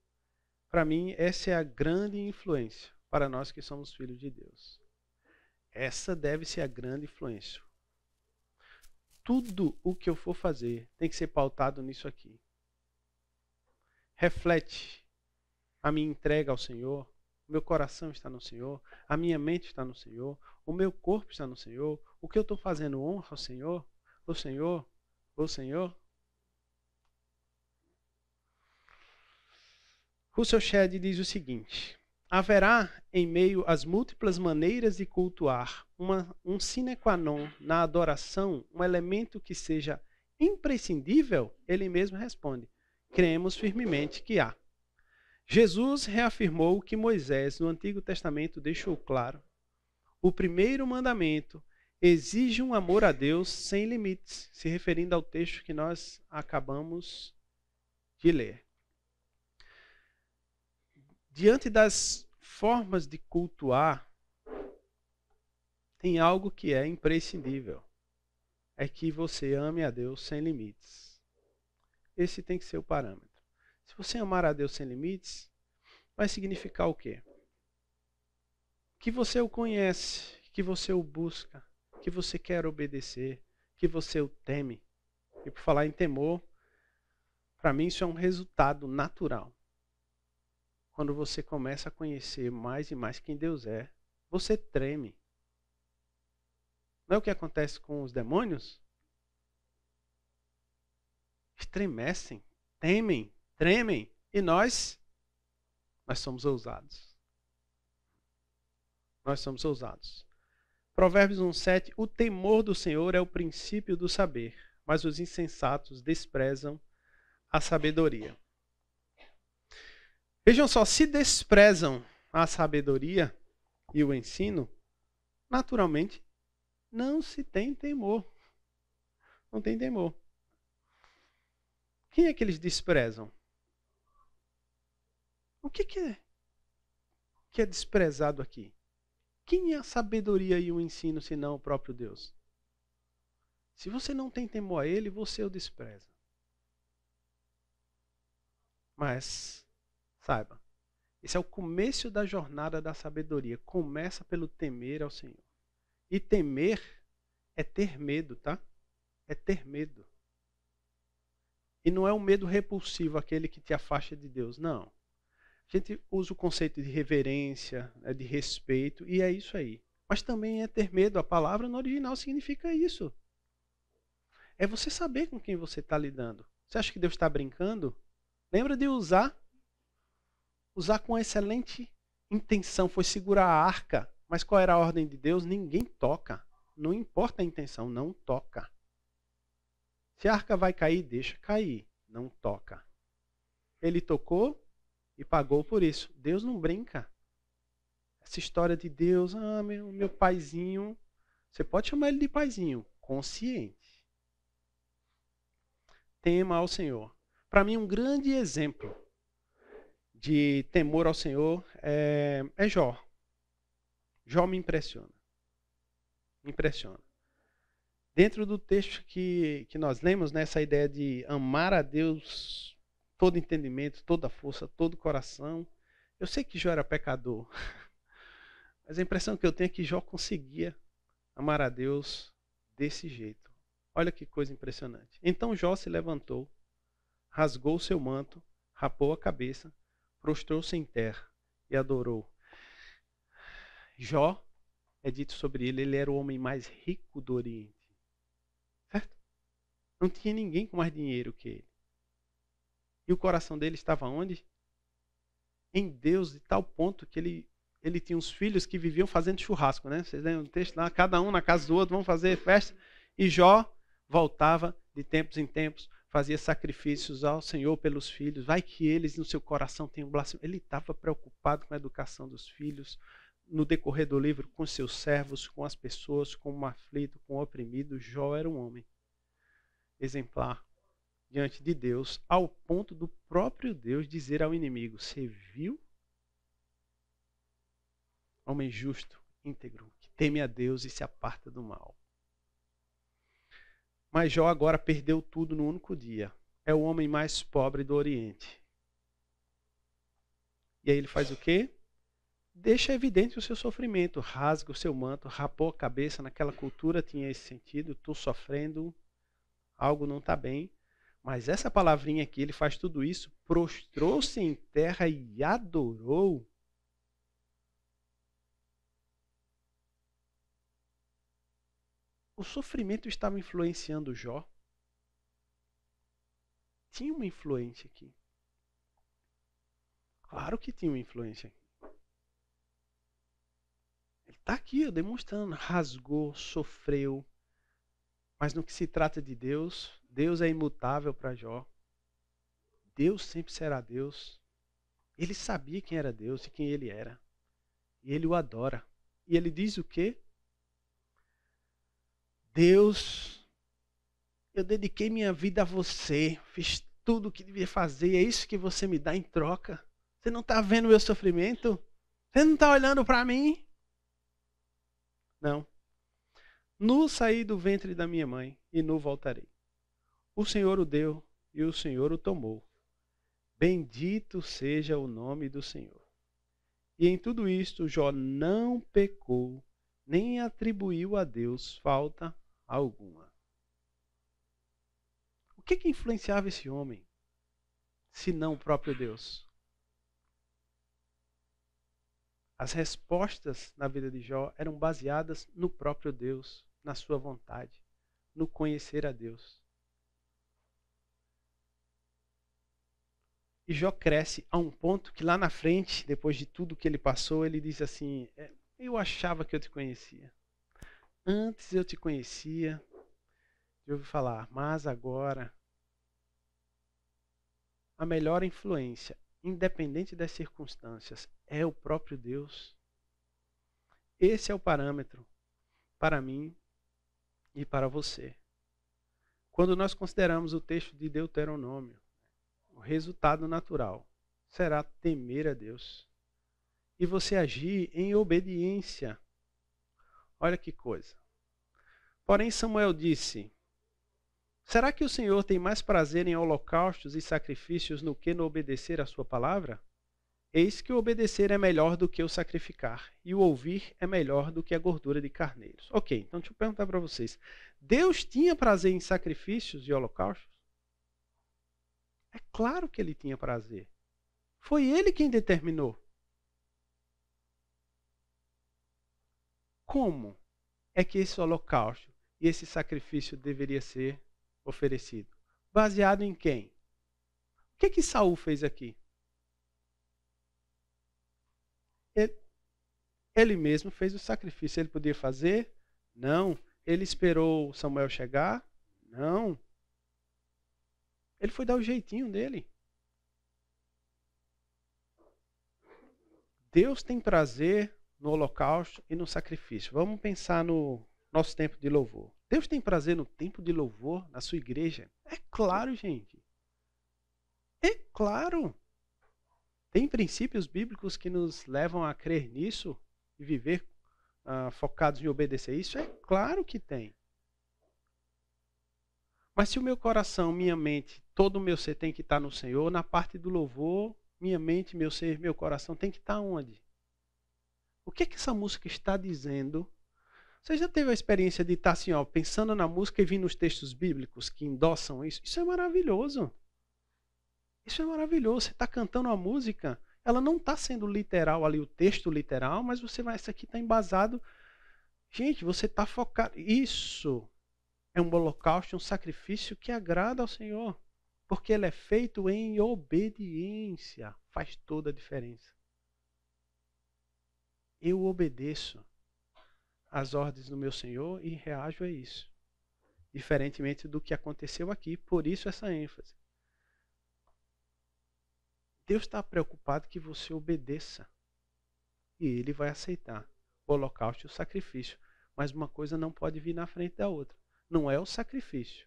Para mim, essa é a grande influência para nós que somos filhos de Deus. Essa deve ser a grande influência. Tudo o que eu for fazer tem que ser pautado nisso aqui. Reflete a minha entrega ao Senhor, o meu coração está no Senhor, a minha mente está no Senhor, o meu corpo está no Senhor, o que eu estou fazendo honra ao Senhor, o Senhor, o Senhor. Russell Shedd diz o seguinte, haverá em meio às múltiplas maneiras de cultuar um sine qua non na adoração, um elemento que seja imprescindível? Ele mesmo responde, cremos firmemente que há. Jesus reafirmou o que Moisés no Antigo Testamento deixou claro. O primeiro mandamento exige um amor a Deus sem limites, se referindo ao texto que nós acabamos de ler. Diante das formas de cultuar, tem algo que é imprescindível. É que você ame a Deus sem limites. Esse tem que ser o parâmetro. Se você amar a Deus sem limites, vai significar o quê? Que você o conhece, que você o busca, que você quer obedecer, que você o teme. E por falar em temor, para mim isso é um resultado natural. Quando você começa a conhecer mais e mais quem Deus é, você treme. Não é o que acontece com os demônios? Estremecem, temem, tremem. E nós somos ousados. Nós somos ousados. Provérbios 1:7, o temor do Senhor é o princípio do saber, mas os insensatos desprezam a sabedoria. Vejam só, se desprezam a sabedoria e o ensino, naturalmente não se tem temor. Não tem temor. Quem é que eles desprezam? O que é desprezado aqui? Quem é a sabedoria e o ensino, senão o próprio Deus? Se você não tem temor a Ele, você o despreza. Mas, saiba, esse é o começo da jornada da sabedoria. Começa pelo temer ao Senhor. E temer é ter medo, tá? É ter medo. E não é um medo repulsivo, aquele que te afasta de Deus, não. A gente usa o conceito de reverência, de respeito, e é isso aí. Mas também é ter medo. A palavra no original significa isso. É você saber com quem você está lidando. Você acha que Deus está brincando? Lembra de usar com excelente intenção. Foi segurar a arca. Mas qual era a ordem de Deus? Ninguém toca. Não importa a intenção, não toca. Se a arca vai cair, deixa cair. Não toca. Ele tocou e pagou por isso. Deus não brinca. Essa história de Deus, meu paizinho, você pode chamar ele de paizinho, consciente. Tema ao Senhor. Para mim, um grande exemplo de temor ao Senhor é Jó. Jó me impressiona. Me impressiona. Dentro do texto que nós lemos, né, essa ideia de amar a Deus, todo entendimento, toda força, todo coração. Eu sei que Jó era pecador, mas a impressão que eu tenho é que Jó conseguia amar a Deus desse jeito. Olha que coisa impressionante. Então Jó se levantou, rasgou seu manto, rapou a cabeça, prostrou-se em terra e adorou. Jó, é dito sobre ele era o homem mais rico do Oriente. Certo? Não tinha ninguém com mais dinheiro que ele. E o coração dele estava onde? Em Deus, de tal ponto que ele tinha uns filhos que viviam fazendo churrasco, né? Vocês lembram do texto lá? Cada um na casa do outro, vão fazer festa. E Jó voltava de tempos em tempos, fazia sacrifícios ao Senhor pelos filhos. Vai que eles no seu coração tenham blasfêmia. Ele estava preocupado com a educação dos filhos, no decorrer do livro, com seus servos, com as pessoas, com o aflito, com o oprimido. Jó era um homem exemplar diante de Deus, ao ponto do próprio Deus dizer ao inimigo: você viu? Homem justo, íntegro, que teme a Deus e se aparta do mal. Mas Jó agora perdeu tudo no único dia. É o homem mais pobre do Oriente. E aí ele faz o quê? Deixa evidente o seu sofrimento, rasga o seu manto, rapou a cabeça. Naquela cultura tinha esse sentido: estou sofrendo, algo não está bem. Mas essa palavrinha aqui, ele faz tudo isso, prostrou-se em terra e adorou. O sofrimento estava influenciando Jó? Tinha uma influência aqui. Claro que tinha uma influência aqui. Ele está aqui demonstrando, rasgou, sofreu. Mas no que se trata de Deus, Deus é imutável para Jó. Deus sempre será Deus. Ele sabia quem era Deus e quem ele era. E ele o adora. E ele diz o quê? Deus, eu dediquei minha vida a você. Fiz tudo o que devia fazer. É isso que você me dá em troca. Você não está vendo o meu sofrimento? Você não está olhando para mim? Não. Nu saí do ventre da minha mãe e nu voltarei. O Senhor o deu e o Senhor o tomou. Bendito seja o nome do Senhor. E em tudo isto Jó não pecou, nem atribuiu a Deus falta alguma. O que influenciava esse homem, se não o próprio Deus? As respostas na vida de Jó eram baseadas no próprio Deus, na sua vontade, no conhecer a Deus. E Jó cresce a um ponto que lá na frente, depois de tudo que ele passou, ele diz assim: eu achava que eu te conhecia. Antes eu te conhecia, eu ouvi falar, mas agora a melhor influência, independente das circunstâncias, é o próprio Deus. Esse é o parâmetro para mim e para você. Quando nós consideramos o texto de Deuteronômio, o resultado natural será temer a Deus e você agir em obediência. Olha que coisa. Porém, Samuel disse: será que o Senhor tem mais prazer em holocaustos e sacrifícios do que no obedecer a sua palavra? Eis que o obedecer é melhor do que o sacrificar, e o ouvir é melhor do que a gordura de carneiros. Ok, então deixa eu perguntar para vocês. Deus tinha prazer em sacrifícios e holocaustos? É claro que ele tinha prazer. Foi ele quem determinou. Como é que esse holocausto e esse sacrifício deveria ser oferecido? Baseado em quem? O que Saul fez aqui? Ele mesmo fez o sacrifício. Ele podia fazer? Não. Ele esperou Samuel chegar? Não. Ele foi dar o jeitinho dele. Deus tem prazer no holocausto e no sacrifício. Vamos pensar no nosso tempo de louvor. Deus tem prazer no tempo de louvor na sua igreja? É claro, gente. É claro. Tem princípios bíblicos que nos levam a crer nisso e viver focados em obedecer isso? É claro que tem. Mas se o meu coração, minha mente, todo o meu ser tem que estar no Senhor, na parte do louvor, minha mente, meu ser, meu coração tem que estar onde? O que essa música está dizendo? Você já teve a experiência de estar assim, ó, pensando na música e vindo os textos bíblicos que endossam isso? Isso é maravilhoso. Isso é maravilhoso. Você está cantando a música, ela não está sendo literal ali, o texto literal, mas você vai, isso aqui está embasado. Gente, você está focado. Isso é um holocausto, um sacrifício que agrada ao Senhor. Porque ele é feito em obediência. Faz toda a diferença. Eu obedeço às ordens do meu Senhor e reajo a isso. Diferentemente do que aconteceu aqui. Por isso essa ênfase. Deus está preocupado que você obedeça. E Ele vai aceitar o holocausto e o sacrifício. Mas uma coisa não pode vir na frente da outra. Não é o sacrifício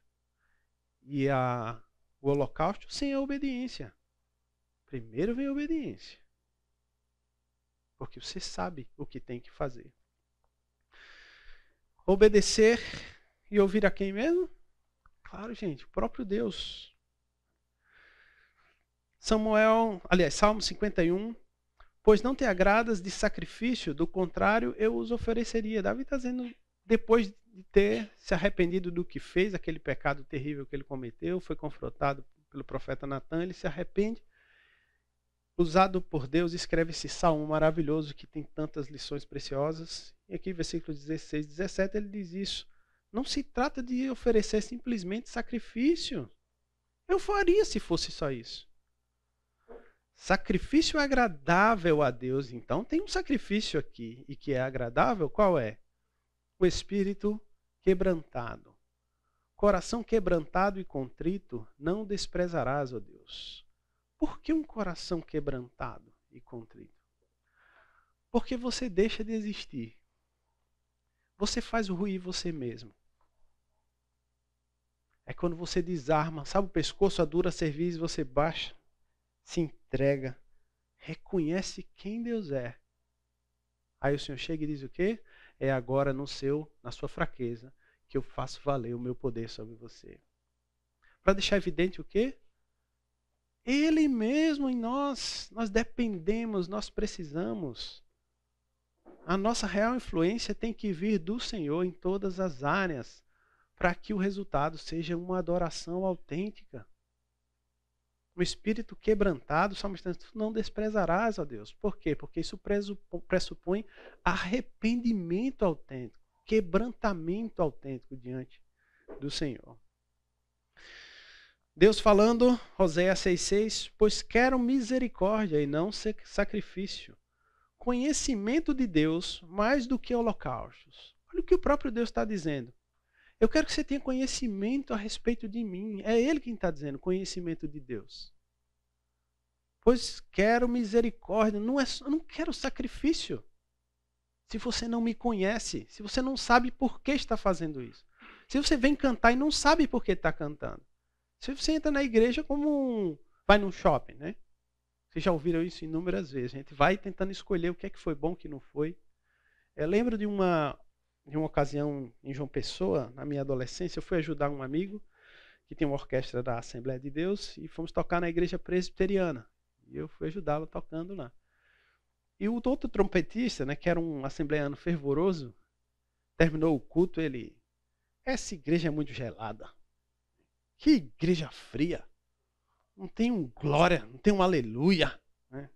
e o holocausto sem a obediência. Primeiro vem a obediência. Porque você sabe o que tem que fazer. Obedecer e ouvir a quem mesmo? Claro, gente, o próprio Deus. Salmo 51. Pois não te agradas de sacrifício, do contrário eu os ofereceria. Davi está dizendo, depois de ter se arrependido do que fez, aquele pecado terrível que ele cometeu, foi confrontado pelo profeta Natan, ele se arrepende. Usado por Deus, escreve esse salmo maravilhoso que tem tantas lições preciosas. E aqui, versículos 16 e 17, ele diz isso. Não se trata de oferecer simplesmente sacrifício. Eu faria se fosse só isso. Sacrifício agradável a Deus. Então, tem um sacrifício aqui. E que é agradável, qual é? O espírito quebrantado. Coração quebrantado e contrito, não desprezarás, ó Deus. Por que um coração quebrantado e contrito? Porque você deixa de existir. Você faz ruir você mesmo. É quando você desarma, sabe o pescoço, a dura cerviz, você baixa, se entrega, reconhece quem Deus é. Aí o Senhor chega e diz o quê? É agora na sua fraqueza que eu faço valer o meu poder sobre você. Para deixar evidente o quê? Ele mesmo em nós dependemos, nós precisamos. A nossa real influência tem que vir do Senhor em todas as áreas. para que o resultado seja uma adoração autêntica. O espírito quebrantado, o salmista diz, não desprezarás, ó Deus. Por quê? Porque isso pressupõe arrependimento autêntico, quebrantamento autêntico diante do Senhor. Deus falando, Oséias 6,6, pois quero misericórdia e não sacrifício. Conhecimento de Deus mais do que holocaustos. Olha o que o próprio Deus está dizendo. Eu quero que você tenha conhecimento a respeito de mim. É Ele quem está dizendo, conhecimento de Deus. Pois quero misericórdia, eu não quero sacrifício. Se você não me conhece, se você não sabe por que está fazendo isso. Se você vem cantar e não sabe por que está cantando. Se você entra na igreja como vai num shopping, né? Vocês já ouviram isso inúmeras vezes. A gente vai tentando escolher o que é que foi bom, o que não foi. Eu lembro de uma ocasião em João Pessoa, na minha adolescência, eu fui ajudar um amigo que tem uma orquestra da Assembleia de Deus e fomos tocar na igreja presbiteriana. E eu fui ajudá-lo tocando lá. E o outro trompetista, né, que era um assembleiano fervoroso, terminou o culto, ele... Essa igreja é muito gelada. Que igreja fria. Não tem um glória, não tem um aleluia. Né?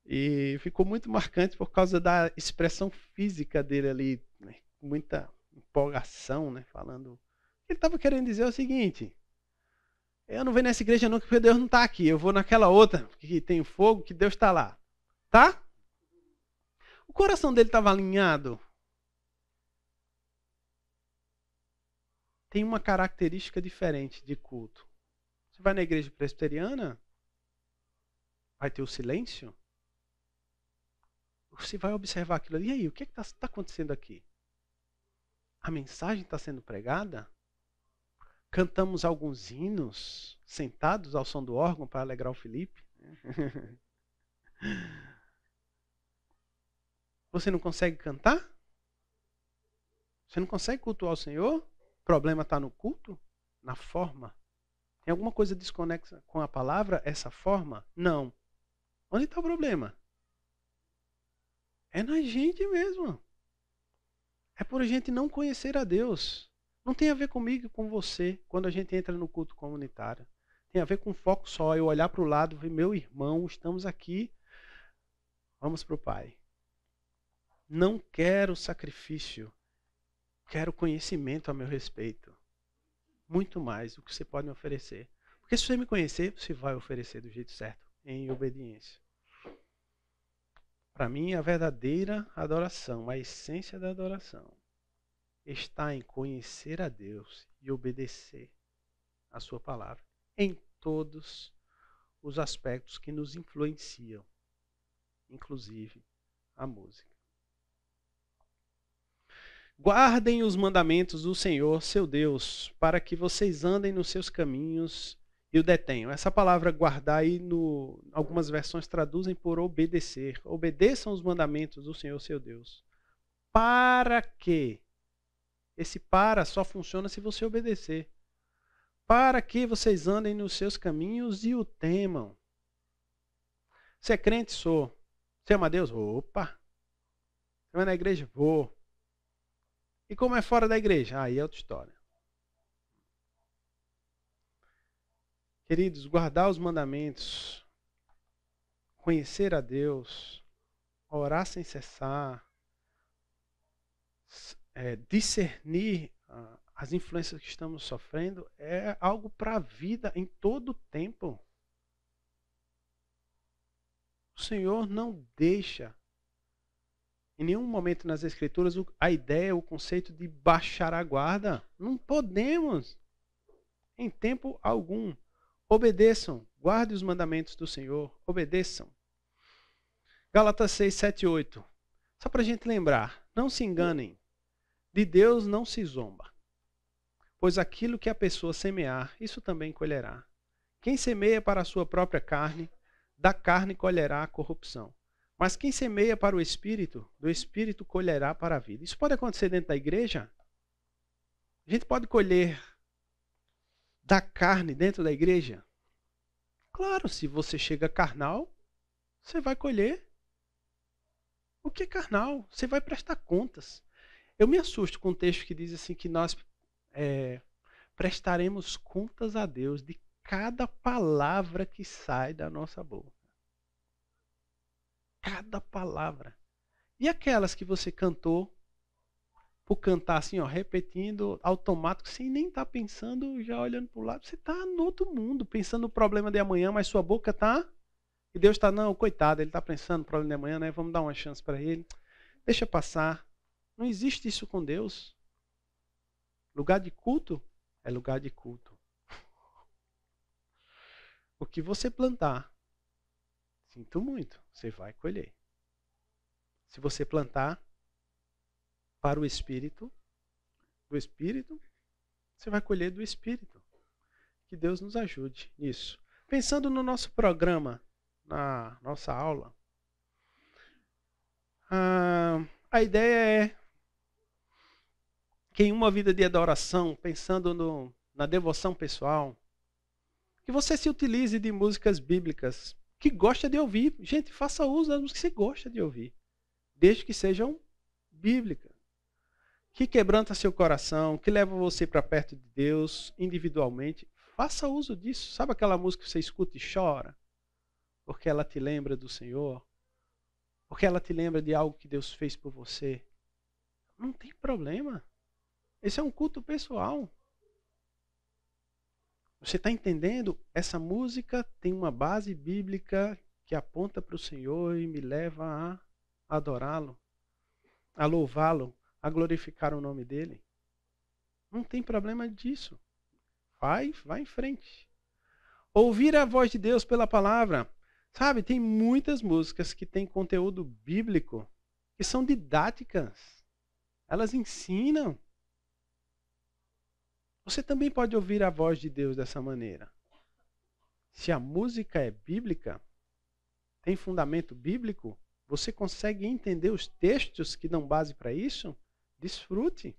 E ficou muito marcante por causa da expressão física dele ali, né? Muita empolgação, né? Falando. Ele estava querendo dizer o seguinte: eu não venho nessa igreja nunca porque Deus não está aqui. Eu vou naquela outra que tem fogo, que Deus está lá. Tá? O coração dele estava alinhado. Tem uma característica diferente de culto. Você vai na igreja presbiteriana, vai ter o silêncio. Você vai observar aquilo ali. E aí, o que está acontecendo aqui? A mensagem está sendo pregada? Cantamos alguns hinos, sentados ao som do órgão para alegrar o Felipe. Você não consegue cantar? Você não consegue cultuar o Senhor? O problema está no culto? Na forma? Tem alguma coisa desconexa com a palavra, essa forma? Não. Onde está o problema? É na gente mesmo. É por a gente não conhecer a Deus. Não tem a ver comigo e com você quando a gente entra no culto comunitário. Tem a ver com foco só. Eu olhar para o lado e ver, meu irmão, estamos aqui. Vamos para o Pai. Não quero sacrifício. Quero conhecimento a meu respeito. Muito mais do que você pode me oferecer. Porque se você me conhecer, você vai oferecer do jeito certo, em obediência. Para mim, a verdadeira adoração, a essência da adoração, está em conhecer a Deus e obedecer a sua palavra em todos os aspectos que nos influenciam, inclusive a música. Guardem os mandamentos do Senhor, seu Deus, para que vocês andem nos seus caminhos e o detenham. Essa palavra guardar aí, algumas versões traduzem por obedecer. Obedeçam os mandamentos do Senhor, seu Deus. Para que? Esse para só funciona se você obedecer. Para que vocês andem nos seus caminhos e o temam. Você é crente? Sou. Você ama Deus? Opa! Você vai na igreja? Vou. E como é fora da igreja? Aí é outra história. Queridos, guardar os mandamentos, conhecer a Deus, orar sem cessar, discernir as influências que estamos sofrendo, é algo para a vida em todo o tempo. O Senhor não deixa, em nenhum momento nas Escrituras, a ideia, o conceito de baixar a guarda. Não podemos, em tempo algum. Obedeçam, guardem os mandamentos do Senhor, obedeçam. Gálatas 6, 7 e 8. Só para a gente lembrar, não se enganem, de Deus não se zomba, pois aquilo que a pessoa semear, isso também colherá. Quem semeia para a sua própria carne, da carne colherá a corrupção. Mas quem semeia para o Espírito, do Espírito colherá para a vida. Isso pode acontecer dentro da igreja? A gente pode colher da carne dentro da igreja? Claro, se você chega carnal, você vai colher o que é carnal. Você vai prestar contas. Eu me assusto com um texto que diz assim que nós prestaremos contas a Deus de cada palavra que sai da nossa boca. Cada palavra. E aquelas que você cantou, por cantar assim, ó, repetindo, automático, sem nem estar pensando, já olhando para o lado, você está no outro mundo, pensando no problema de amanhã, mas sua boca está... E Deus está, não, coitado, ele está pensando no problema de amanhã, né? Vamos dar uma chance para ele. Deixa passar. Não existe isso com Deus. Lugar de culto é lugar de culto. O que você plantar, sinto muito, você vai colher. Se você plantar para o Espírito, do Espírito, você vai colher do Espírito. Que Deus nos ajude nisso. Pensando no nosso programa, na nossa aula, a ideia é que em uma vida de adoração, pensando na devoção pessoal, que você se utilize de músicas bíblicas que gosta de ouvir. Gente, faça uso das músicas que você gosta de ouvir, desde que sejam bíblicas, que quebranta seu coração, que leva você para perto de Deus individualmente. Faça uso disso. Sabe aquela música que você escuta e chora? Porque ela te lembra do Senhor? Porque ela te lembra de algo que Deus fez por você? Não tem problema. Esse é um culto pessoal. Você está entendendo? Essa música tem uma base bíblica que aponta para o Senhor e me leva a adorá-lo, a louvá-lo, a glorificar o nome dele. Não tem problema disso. Vai em frente. Ouvir a voz de Deus pela palavra. Sabe, tem muitas músicas que têm conteúdo bíblico, que são didáticas. Elas ensinam. Você também pode ouvir a voz de Deus dessa maneira. Se a música é bíblica, tem fundamento bíblico, você consegue entender os textos que dão base para isso? Desfrute.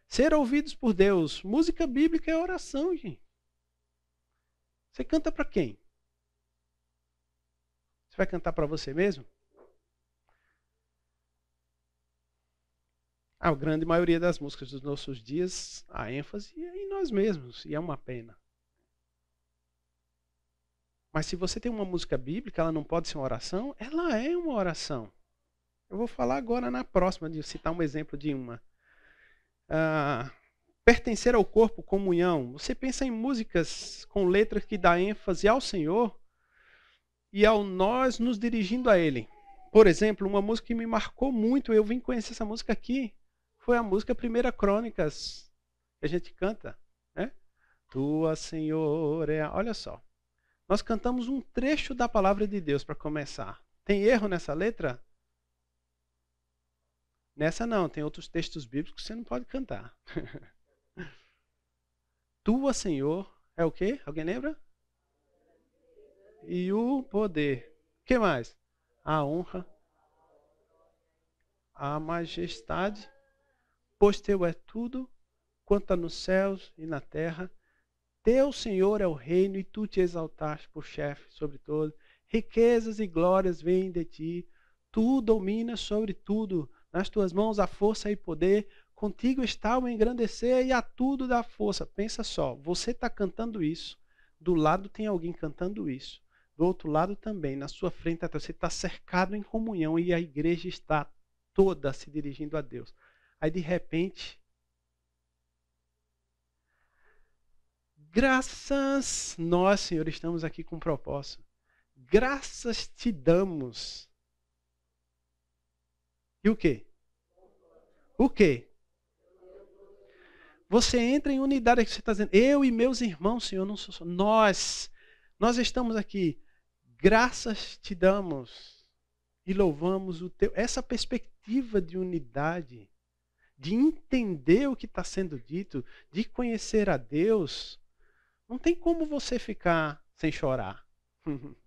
Ser ouvidos por Deus. Música bíblica é oração, gente. Você canta para quem? Você vai cantar para você mesmo? A grande maioria das músicas dos nossos dias, a ênfase é em nós mesmos, e é uma pena. Mas se você tem uma música bíblica, ela não pode ser uma oração? Ela é uma oração. Eu vou falar agora na próxima, de citar um exemplo de uma. Pertencer ao corpo, comunhão. Você pensa em músicas com letras que dá ênfase ao Senhor e ao nós nos dirigindo a Ele. Por exemplo, uma música que me marcou muito, eu vim conhecer essa música aqui, foi a música 1 Crônicas, que a gente canta, né? Tua, Senhor, é... Olha só, nós cantamos um trecho da palavra de Deus para começar. Tem erro nessa letra? Nessa não, tem outros textos bíblicos que você não pode cantar. Tua, Senhor, é o quê? Alguém lembra? E o poder. O que mais? A honra, a majestade, pois teu é tudo, quanto nos céus e na terra. Teu, Senhor, é o reino, e tu te exaltaste por chefe sobre todo. Riquezas e glórias vêm de ti. Tu dominas sobre tudo. Nas tuas mãos há força e poder. Contigo está o engrandecer e a tudo dá força. Pensa só, você está cantando isso. Do lado tem alguém cantando isso. Do outro lado também, na sua frente, você está cercado em comunhão e a igreja está toda se dirigindo a Deus. Aí de repente, graças, nós, Senhor, estamos aqui com um propósito. Graças te damos. E o quê? O quê? Você entra em unidade, que você está dizendo, eu e meus irmãos, Senhor, não sou só. Nós estamos aqui. Graças te damos e louvamos o teu. Essa perspectiva de unidade, de entender o que está sendo dito, de conhecer a Deus, não tem como você ficar sem chorar.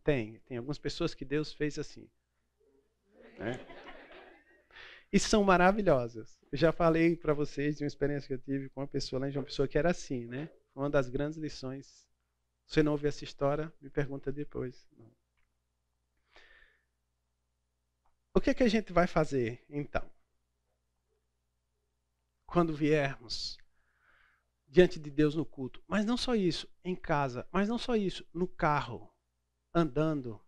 Tem algumas pessoas que Deus fez assim, né? E são maravilhosas. Eu já falei para vocês de uma experiência que eu tive com uma pessoa lá em João Pessoa que era assim, né? Uma das grandes lições. Se você não ouviu essa história, me pergunta depois. O que é que a gente vai fazer, então? quando viermos diante de Deus no culto. Mas não só isso, em casa. Mas não só isso, no carro, andando,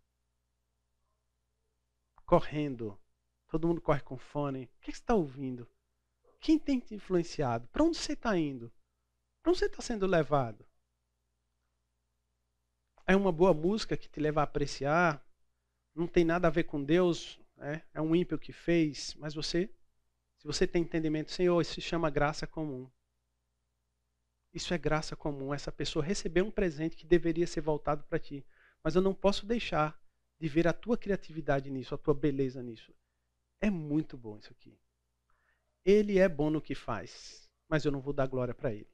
correndo. Todo mundo corre com fone. O que você está ouvindo? Quem tem te influenciado? Para onde você está indo? Para onde você está sendo levado? É uma boa música que te leva a apreciar. Não tem nada a ver com Deus. É um ímpio que fez. Mas se você tem entendimento, Senhor, isso se chama graça comum. Isso é graça comum. Essa pessoa recebeu um presente que deveria ser voltado para ti. Mas eu não posso deixar de ver a tua criatividade nisso, a tua beleza nisso. É muito bom isso aqui. Ele é bom no que faz, mas eu não vou dar glória para ele.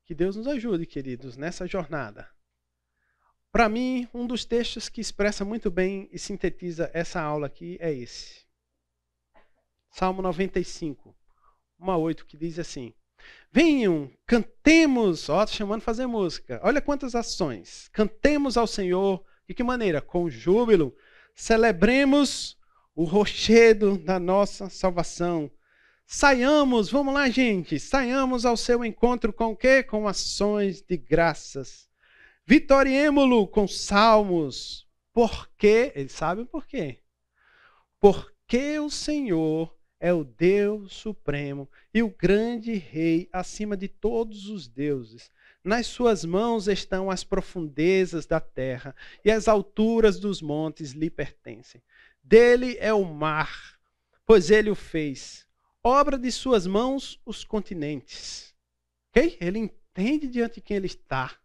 Que Deus nos ajude, queridos, nessa jornada. Para mim, um dos textos que expressa muito bem e sintetiza essa aula aqui é esse. Salmo 95, 1-8, que diz assim: venham, cantemos, ó, chamando a fazer música. Olha quantas ações. Cantemos ao Senhor, de que maneira? Com júbilo. Celebremos o rochedo da nossa salvação. Saiamos, vamos lá, gente, saiamos ao seu encontro com o quê? Com ações de graças. Vitoriemo-lo com salmos. Por quê? Eles sabem por quê. Porque o Senhor é o Deus supremo e o grande rei acima de todos os deuses. Nas suas mãos estão as profundezas da terra e as alturas dos montes lhe pertencem. Dele é o mar, pois ele o fez. Obra de suas mãos os continentes. Okay? Ele entende diante de quem ele está.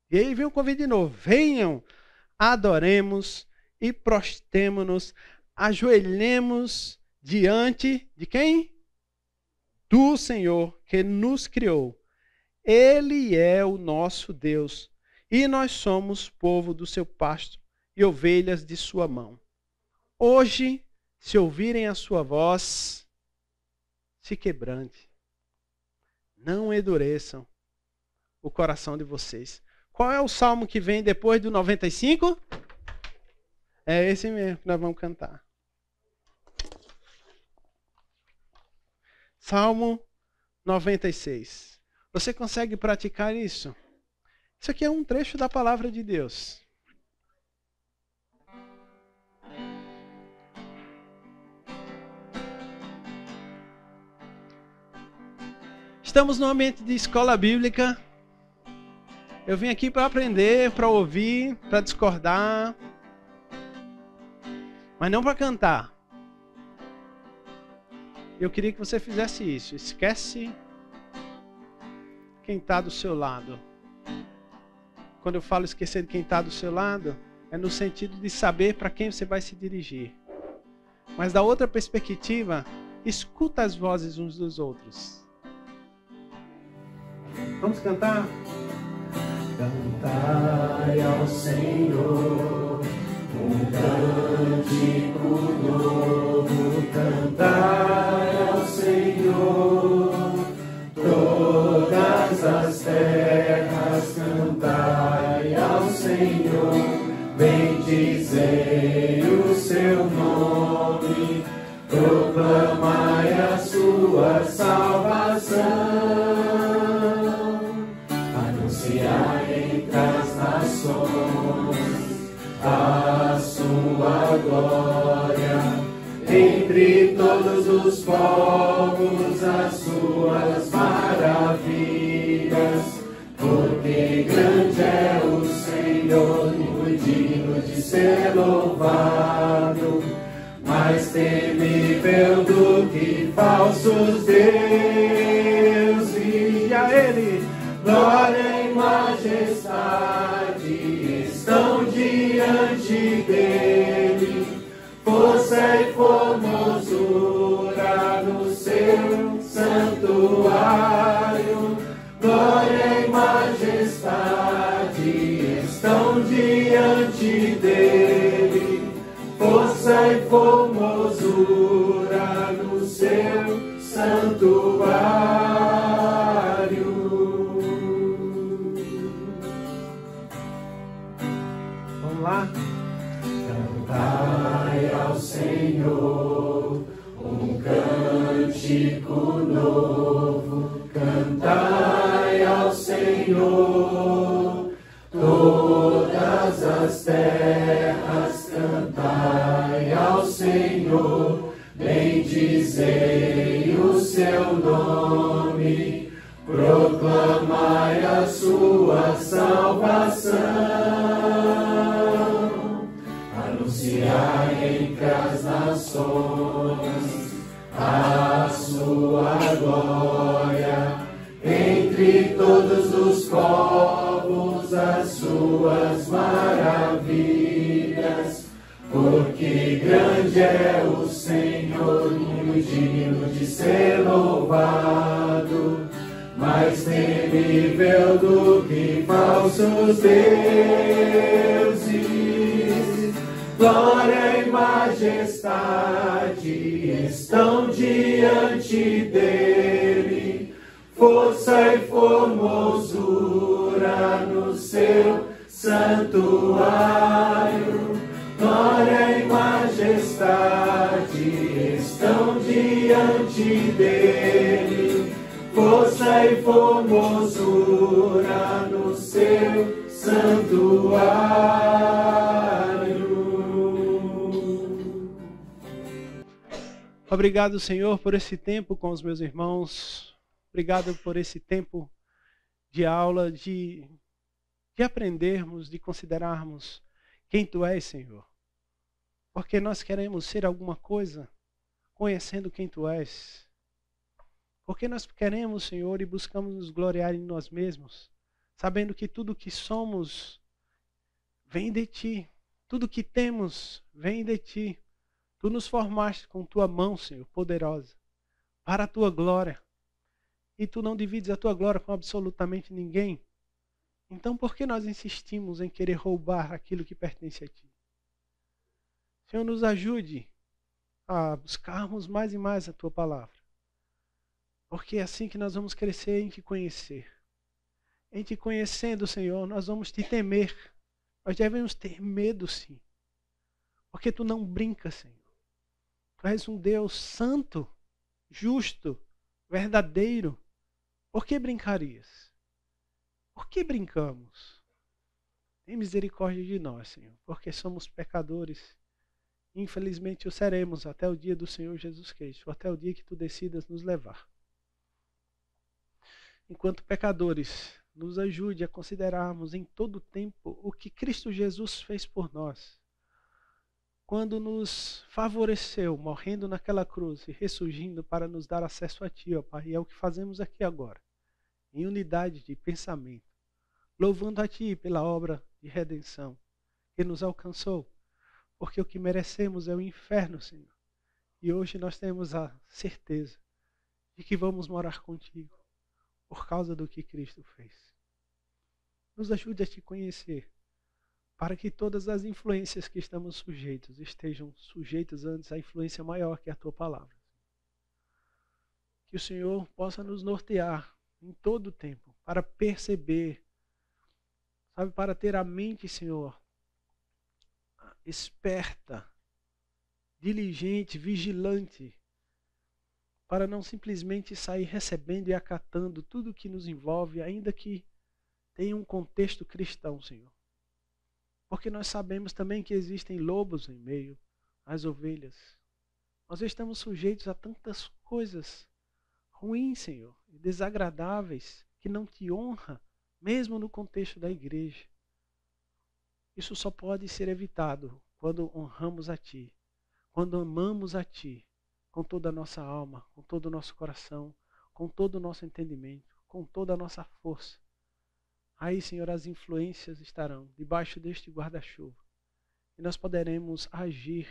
E aí vem o convite de novo. Venham, adoremos e prostemo-nos, ajoelhemos diante de quem? Do Senhor que nos criou. Ele é o nosso Deus e nós somos povo do seu pasto e ovelhas de sua mão. Hoje, se ouvirem a sua voz, se quebrante. Não endureçam o coração de vocês. Qual é o salmo que vem depois do 95? É esse mesmo que nós vamos cantar. Salmo 96. Você consegue praticar isso? Isso aqui é um trecho da palavra de Deus. Estamos no ambiente de escola bíblica. Eu vim aqui para aprender, para ouvir, para discordar, mas não para cantar. Eu queria que você fizesse isso. Esquece quem está do seu lado. Quando eu falo esquecer de quem está do seu lado, é no sentido de saber para quem você vai se dirigir. Mas da outra perspectiva, escuta as vozes uns dos outros. Vamos cantar? Cantai ao Senhor um cântico novo, cantai ao Senhor todas as terras, cantai ao Senhor, bendizei o seu nome, proclamai a sua salvação. Entre as nações a sua glória, entre todos os povos as suas maravilhas, porque grande é o Senhor e digno de ser louvado, mais temível do que falsos deuses. E a Ele glória e majestade estão diante dele, força e formosura no seu santuário. Glória e majestade estão diante dele, força e formosura no seu santuário. Cantai ao Senhor um cântico cântico novo, cantai ao Senhor, todas as terras, cantai ao Senhor, bendizei o seu nome, proclamai a sua salvação, anunciai entre as nações a sua glória, entre todos os povos as suas maravilhas, porque grande é o Senhor e digno de ser louvado, mais temível do que falsos deuses. Glória e majestade estão diante dele, força e formosura no seu santuário. Glória e majestade estão diante dele, força e formosura no seu santuário. Obrigado, Senhor, por esse tempo com os meus irmãos. Obrigado por esse tempo de aula, de aprendermos, de considerarmos quem Tu és, Senhor. Porque nós queremos ser alguma coisa conhecendo quem Tu és. Porque nós queremos, Senhor, e buscamos nos gloriar em nós mesmos, sabendo que tudo que somos vem de Ti. Tudo que temos vem de Ti. Tu nos formaste com Tua mão, Senhor, poderosa, para a Tua glória. E Tu não divides a Tua glória com absolutamente ninguém. Então, por que nós insistimos em querer roubar aquilo que pertence a Ti? Senhor, nos ajude a buscarmos mais e mais a Tua palavra. Porque é assim que nós vamos crescer em Te conhecer. Em Te conhecendo, Senhor, nós vamos Te temer. Nós devemos ter medo, sim. Porque Tu não brincas, Senhor. Tu és um Deus santo, justo, verdadeiro. Por que brincarias? Por que brincamos? Tem misericórdia de nós, Senhor, porque somos pecadores. Infelizmente o seremos até o dia do Senhor Jesus Cristo, até o dia que Tu decidas nos levar. Enquanto pecadores, nos ajude a considerarmos em todo o tempo o que Cristo Jesus fez por nós. Quando nos favoreceu, morrendo naquela cruz e ressurgindo para nos dar acesso a Ti, ó Pai, e é o que fazemos aqui agora, em unidade de pensamento, louvando a Ti pela obra de redenção que nos alcançou, porque o que merecemos é o inferno, Senhor. E hoje nós temos a certeza de que vamos morar contigo, por causa do que Cristo fez. Nos ajude a Te conhecer, para que todas as influências que estamos sujeitos estejam sujeitas antes à influência maior que é a Tua palavra. Que o Senhor possa nos nortear em todo o tempo, para perceber, sabe, para ter a mente, Senhor, esperta, diligente, vigilante, para não simplesmente sair recebendo e acatando tudo que nos envolve, ainda que tenha um contexto cristão, Senhor. Porque nós sabemos também que existem lobos em meio às ovelhas. Nós estamos sujeitos a tantas coisas ruins, Senhor, e desagradáveis, que não Te honra, mesmo no contexto da igreja. Isso só pode ser evitado quando honramos a Ti, quando amamos a Ti, com toda a nossa alma, com todo o nosso coração, com todo o nosso entendimento, com toda a nossa força. Aí, Senhor, as influências estarão debaixo deste guarda-chuva. E nós poderemos agir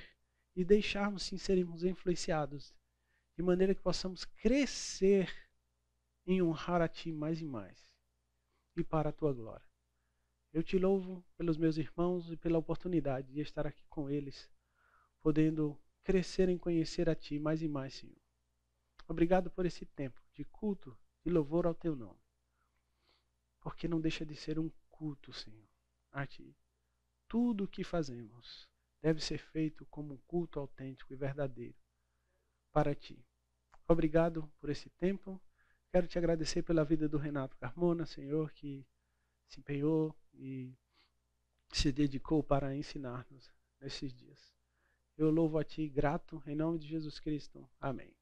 e deixarmos sim sermos influenciados, de maneira que possamos crescer em honrar a Ti mais e mais, e para a Tua glória. Eu Te louvo pelos meus irmãos e pela oportunidade de estar aqui com eles, podendo crescer em conhecer a Ti mais e mais, Senhor. Obrigado por esse tempo de culto e louvor ao Teu nome. Porque não deixa de ser um culto, Senhor, a Ti. Tudo o que fazemos deve ser feito como um culto autêntico e verdadeiro para Ti. Obrigado por esse tempo. Quero te agradecer pela vida do Renato Carmona, Senhor, que se empenhou e se dedicou para ensinar-nos nesses dias. Eu louvo a Ti, grato, em nome de Jesus Cristo. Amém.